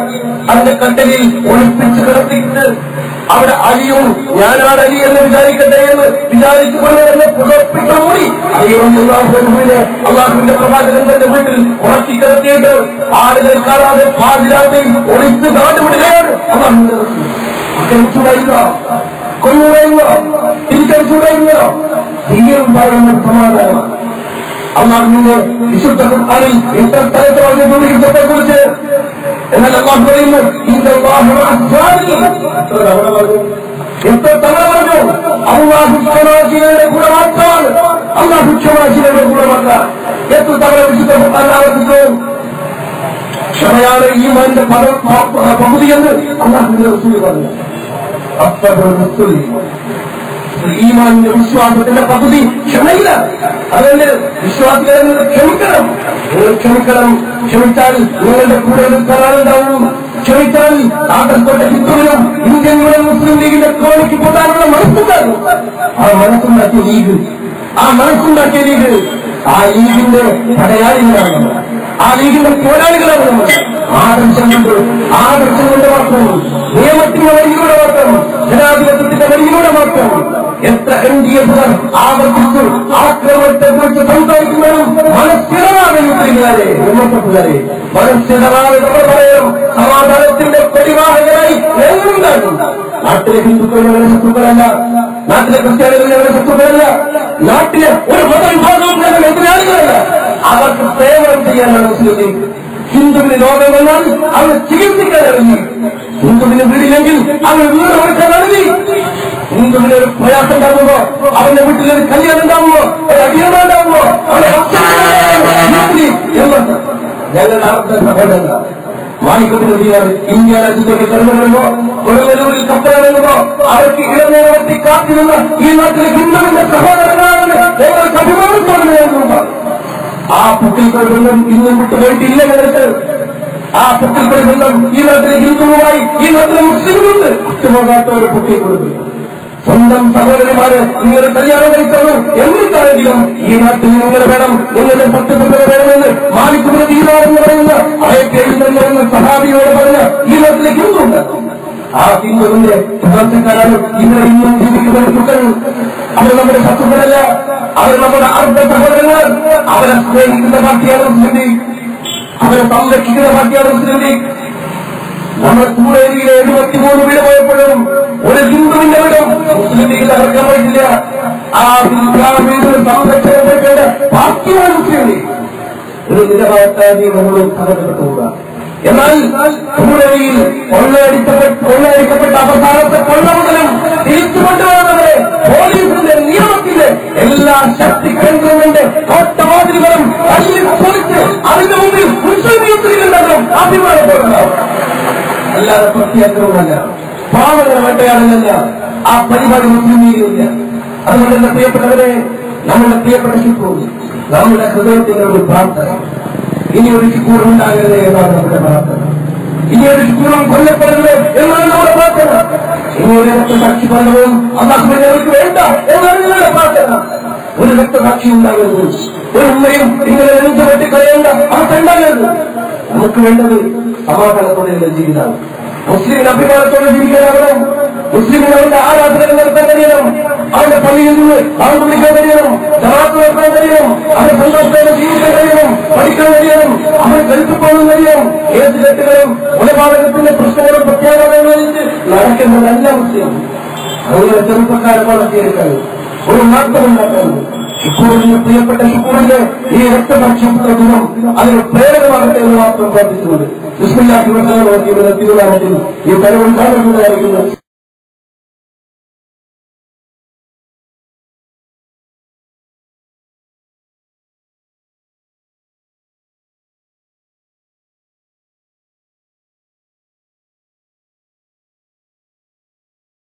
അതിന്റെ കട്ടലിൽ ഒളിപ്പിച്ച് കിടത്തിയിട്ട് അവിടെ അലിയും ഞാനാണ് അലി എന്ന് വിചാരിക്കട്ടെ എന്ന് വിചാരിച്ചുകൊണ്ട് തന്നെ പുറപ്പിക്കാൻ കൂടി അലിയും അള്ളാഹുവിന്റെ പ്രവാചകൻ തന്റെ വീട്ടിൽ ഉറക്കി കിടത്തിയിട്ട് ആളുകൾ കാണാതെ പാതിരാത്രി ഒളിച്ച് നാടുവിടുകയാണ്. അള്ളാഹുവിന്റെ ചൂടായില്ല, കൊല്ലുകയില്ല, തിരിച്ചടിച്ചൂടായില്ല, തീരുണ്ടാകുന്ന സമാധാനമാണ്. അള്ളാഹുവിന്റെ വിശുദ്ധ ഖുർആനിൽ എത്ര സ്ഥലത്ത് പറഞ്ഞിട്ടുണ്ട് യുദ്ധത്തെക്കുറിച്ച്. എന്നാൽ അള്ളാഹു പറയുന്നു എത്ര തവണ പറഞ്ഞു അള്ളാഹു ക്ഷമാശീലയുടെ കൂടെ മാത്രമാണ്, അള്ളാഹു ക്ഷമാശീലയുടെ കൂടെ മാത്രം. എത്ര തവണ വിശുദ്ധ ഖുർആൻ ആവർത്തിച്ചു ക്ഷമയാണ് ഈമാന്റെ പകുതിയെന്ന് അള്ളാഹുവിന്റെ റസൂൽ പറഞ്ഞു. ഈമാനിന്റെ വിശ്വാസത്തിന്റെ പകുതി ക്ഷമയില്ല. അതുകൊണ്ട് വിശ്വാസികളെ നിങ്ങൾ ക്ഷമിക്കണം, നിങ്ങൾ ക്ഷമിക്കണം. ക്ഷമിച്ചാൽ നിങ്ങളുടെ കൂടെ നിൽക്കാനുണ്ടാവും. ക്ഷമിച്ചാൽ ആകർഷപ്പെട്ട ഹിന്ദുവിനും ഇന്ത്യൻ മുസ്ലിം ലീഗിന്റെ ക്രോണിക്ക് പോകാനുള്ള മനസ്സുണ്ടാകും. ആ മനസ്സുണ്ടാക്കിയ ലീഗ്, ആ മനസ്സുണ്ടാക്കിയ ലീഗ്, ആ ലീഗിന്റെ പടയാളികളാണ്, ആ ലീഗിന്റെ പോരാളികളാണ് നമ്മൾ. ആദർശം കൊണ്ട് മാത്രം, നിയമത്തിന്റെ വഴിയിലൂടെ മാത്രം, ജനാധിപത്യത്തിന്റെ വഴിയിലൂടെ മാത്രം. എത്ര NDF ആവർത്തിച്ചു ആക്രമണത്തെക്കുറിച്ച് സംസാരിക്കുന്നതും മനസ്സിടറാതെ യുദ്ധക്കാരെ ഉമ്മപ്പെട്ടുകാരെ മനസ്സിടറാതെ നമ്മൾ പറയണം. സമാധാനത്തിന്റെ പരിവാഹകരായി ഞങ്ങളുണ്ടാകും. നാട്ടിലെ ഹിന്ദുക്കൾ ഞങ്ങളുടെ ശത്രുക്കളല്ല, നാട്ടിലെ ക്രിസ്ത്യാനികൾ ഞങ്ങളുടെ ശത്രുക്കളല്ല, നാട്ടിലെ ഒരു മതവിഭാഗവും ഞങ്ങൾ എതിരാളികളല്ല. അവർക്ക് സേവനം ചെയ്യാനാണ് മുസ്ലിം ലീഗ്. ഹിന്ദുവിന് രോഗം വന്നാൽ അവർ ചികിത്സിക്കാൻ ഇറങ്ങി, ഹിന്ദുവിന് വീടില്ലെങ്കിൽ അവർ വീട് കൊടുക്കാൻ ഇറങ്ങി. ഹിന്ദുവിന് ഒരു പ്രയാസം ഉണ്ടാകുമ്പോ, അവന്റെ വീട്ടിലൊരു കല്യാണം ഉണ്ടാകുമ്പോ, ഒരു അടിയണ ഉണ്ടാകുമ്പോ അവരെ ഞങ്ങളുടെ അർത്ഥ സഹോദരൻ മാണിക്കത്തിന് ഇന്ത്യ രാജ്യത്തേക്ക് കടന്നു വരുമ്പോ, കൊടുങ്ങല്ലൂരിൽ കപ്പലുമ്പോ അവർക്ക് ഇടനേരത്തി കാത്തിരുന്ന ഈ നാട്ടിലെ ഹിന്ദുവിന്റെ സഹോദരനാണെന്ന് ഞങ്ങൾക്ക് അഭിമാനത്തോടെ ആ പുക്കിൽക്കൊരു ബന്ധം ഇന്നും വിട്ടുപോയിട്ടില്ല. ഞങ്ങൾക്ക് ആ പുക്കിൽക്കൊരു ബന്ധം ഈ നാട്ടിലെ ഹിന്ദുവുമായി ഈ നാട്ടിലെ മുസ്ലിമുണ്ട്. വിട്ടുപോകാത്ത ഒരു പുക്കിൽക്കൊടുത്തു സ്വന്തം സഹോദരിമാര് നിങ്ങളുടെ കല്യാണം കഴിക്കുന്നു. എന്നിട്ടാണെങ്കിലും ഈ നാട്ടിൽ നിങ്ങൾ വേണം, നിങ്ങളുടെ സത്യസന്ധത വേണമെന്ന് മാലിക്കുള്ള തീരാറെന്ന് പറയുന്ന അയക്കെഴുന്ന സഹാബിയോട് പറഞ്ഞ ഈ നാട്ടിലെ ഹിന്ദുണ്ട്. ആ ഹിന്ദുവിന്റെ പ്രവർത്തക്കാരാണ് ഇന്നലെ ഇന്നും ജീവിക്കുന്ന ഹിന്ദുക്കൾ. അവർ നമ്മുടെ ശത്രുക്കളല്ല, അവർ നമ്മുടെ അർദ്ധ സഹോദരങ്ങൾ. അവരെ സ്നേഹിക്കുന്ന പാർട്ടിയാണ് മുസ്ലിം ലീഗ്, അവരെ സംരക്ഷിക്കുന്ന പാർട്ടിയാണ് മുസ്ലിം ലീഗ്. നമ്മുടെ കൂടേരിയിലെ 73 വീട് പോയപ്പോഴും ഒരു ഹിന്ദുവിന്റെ വീടും മുസ്ലിം ലീഗ് തകർക്കാൻ പറ്റില്ല. ആ വീടിന് സംരക്ഷണം കൊടുക്കേണ്ട പാർട്ടിയാണ് മുസ്ലിം ലീഗ്. ഒരു നിലപാടായി നമ്മൾ തകർക്കപ്പെട്ടുകൂടാ. എന്നാൽ കൂടേരിയിൽ കൊള്ളയടിക്കപ്പെട്ട അവസാനത്തെ കൊള്ള മുതലും തിരിച്ചു കൊണ്ടുവരുന്നവരെ പോലീസിന്റെ നിയമത്തിന്റെ എല്ലാ ശക്തി കേന്ദ്രങ്ങളുടെ കോട്ടവാതിലുകളും തല്ലിപ്പൊളിച്ച് അതിന്റെ മുമ്പിൽ മുസ്ലിം യൂത്തിലുണ്ടാകും അഭിമാനപ്പെടുന്നുണ്ടാവും. അല്ലാതെ പ്രത്യേകമല്ല. പാവങ്ങളെ വേട്ടയാടുന്നില്ല. ആ പരിപാടി മുസ്ലിമില്ല. അതുകൊണ്ട് എന്റെ പ്രിയപ്പെട്ടവരെ, നമ്മുടെ പ്രിയപ്പെട്ട ശുക്കൂർ, നമ്മുടെ ഹൃദയത്തിന്റെ ഒരു പ്രാർത്ഥന, ഇനി ഒരു ശുക്കൂർ ഉണ്ടാകരുത് എന്നാണ് നമ്മുടെ പ്രാർത്ഥന. ഇനി ഒരു ശുക്കൂറും കൊല്ലപ്പെടരുത് എന്നാണ് നമ്മുടെ പ്രാർത്ഥന. ഇനി ഒരു രക്തസാക്ഷി പലവും അള്ളാഹുവിനെ അവർക്ക് വേണ്ട എന്നാണ് നിങ്ങളുടെ പ്രാർത്ഥന. ഒരു രക്തസാക്ഷി ഉണ്ടാകരുത്, ഒരു ഉമ്മയും ഇങ്ങനെ എന്ത് വെട്ടിക്കളയേണ്ട അവർക്ക് ഉണ്ടാകരുത്. നമുക്ക് വേണ്ടത് സമാധാനത്തോടെയുള്ള ജീവിതമാണ്. മുസ്ലിമിന് അഭിമാനത്തോടെ ജീവിക്കാനാകണം. മുസ്ലിമിന് അവന്റെ ആരാധനകൾ നടത്താൻ കഴിയണം. അവന്റെ പള്ളിയിൽ നിന്ന് അവൻ വിളിക്കാൻ കഴിയണം. ജമാഅത്ത് നടത്താൻ കഴിയണം. അവന്റെ സന്തോഷത്തോടെ ജീവിക്കാൻ കഴിയണം. പഠിക്കാൻ കഴിയണം. അവൻ കരുത്തുപോകാൻ കഴിയണം. ഏത് തെറ്റുകളും കൊലപാതകത്തിന്റെ പ്രശ്നങ്ങളും പ്രത്യാഘാതങ്ങളും നടക്കുന്നതല്ല മുസ്ലിം. അങ്ങനെ ചെറുപ്പക്കാരെ വളർത്തിയെടുക്കാൻ ഒരു മാറ്റമുണ്ടാക്കാൻ ശുക്കൂറിന്റെ പ്രിയപ്പെട്ട ശുക്കൂറിന്റെ ഈ രക്തസാക്ഷിയുടെ ദിനം അതിന് പ്രേരകമാകട്ടെ എന്ന് മാത്രം പ്രാർത്ഥിച്ചുകൊണ്ട് ബിസ്മില്ലാഹി വ തആല ഈ കഴിവുണ്ടാകുന്നതായിരിക്കുന്നു.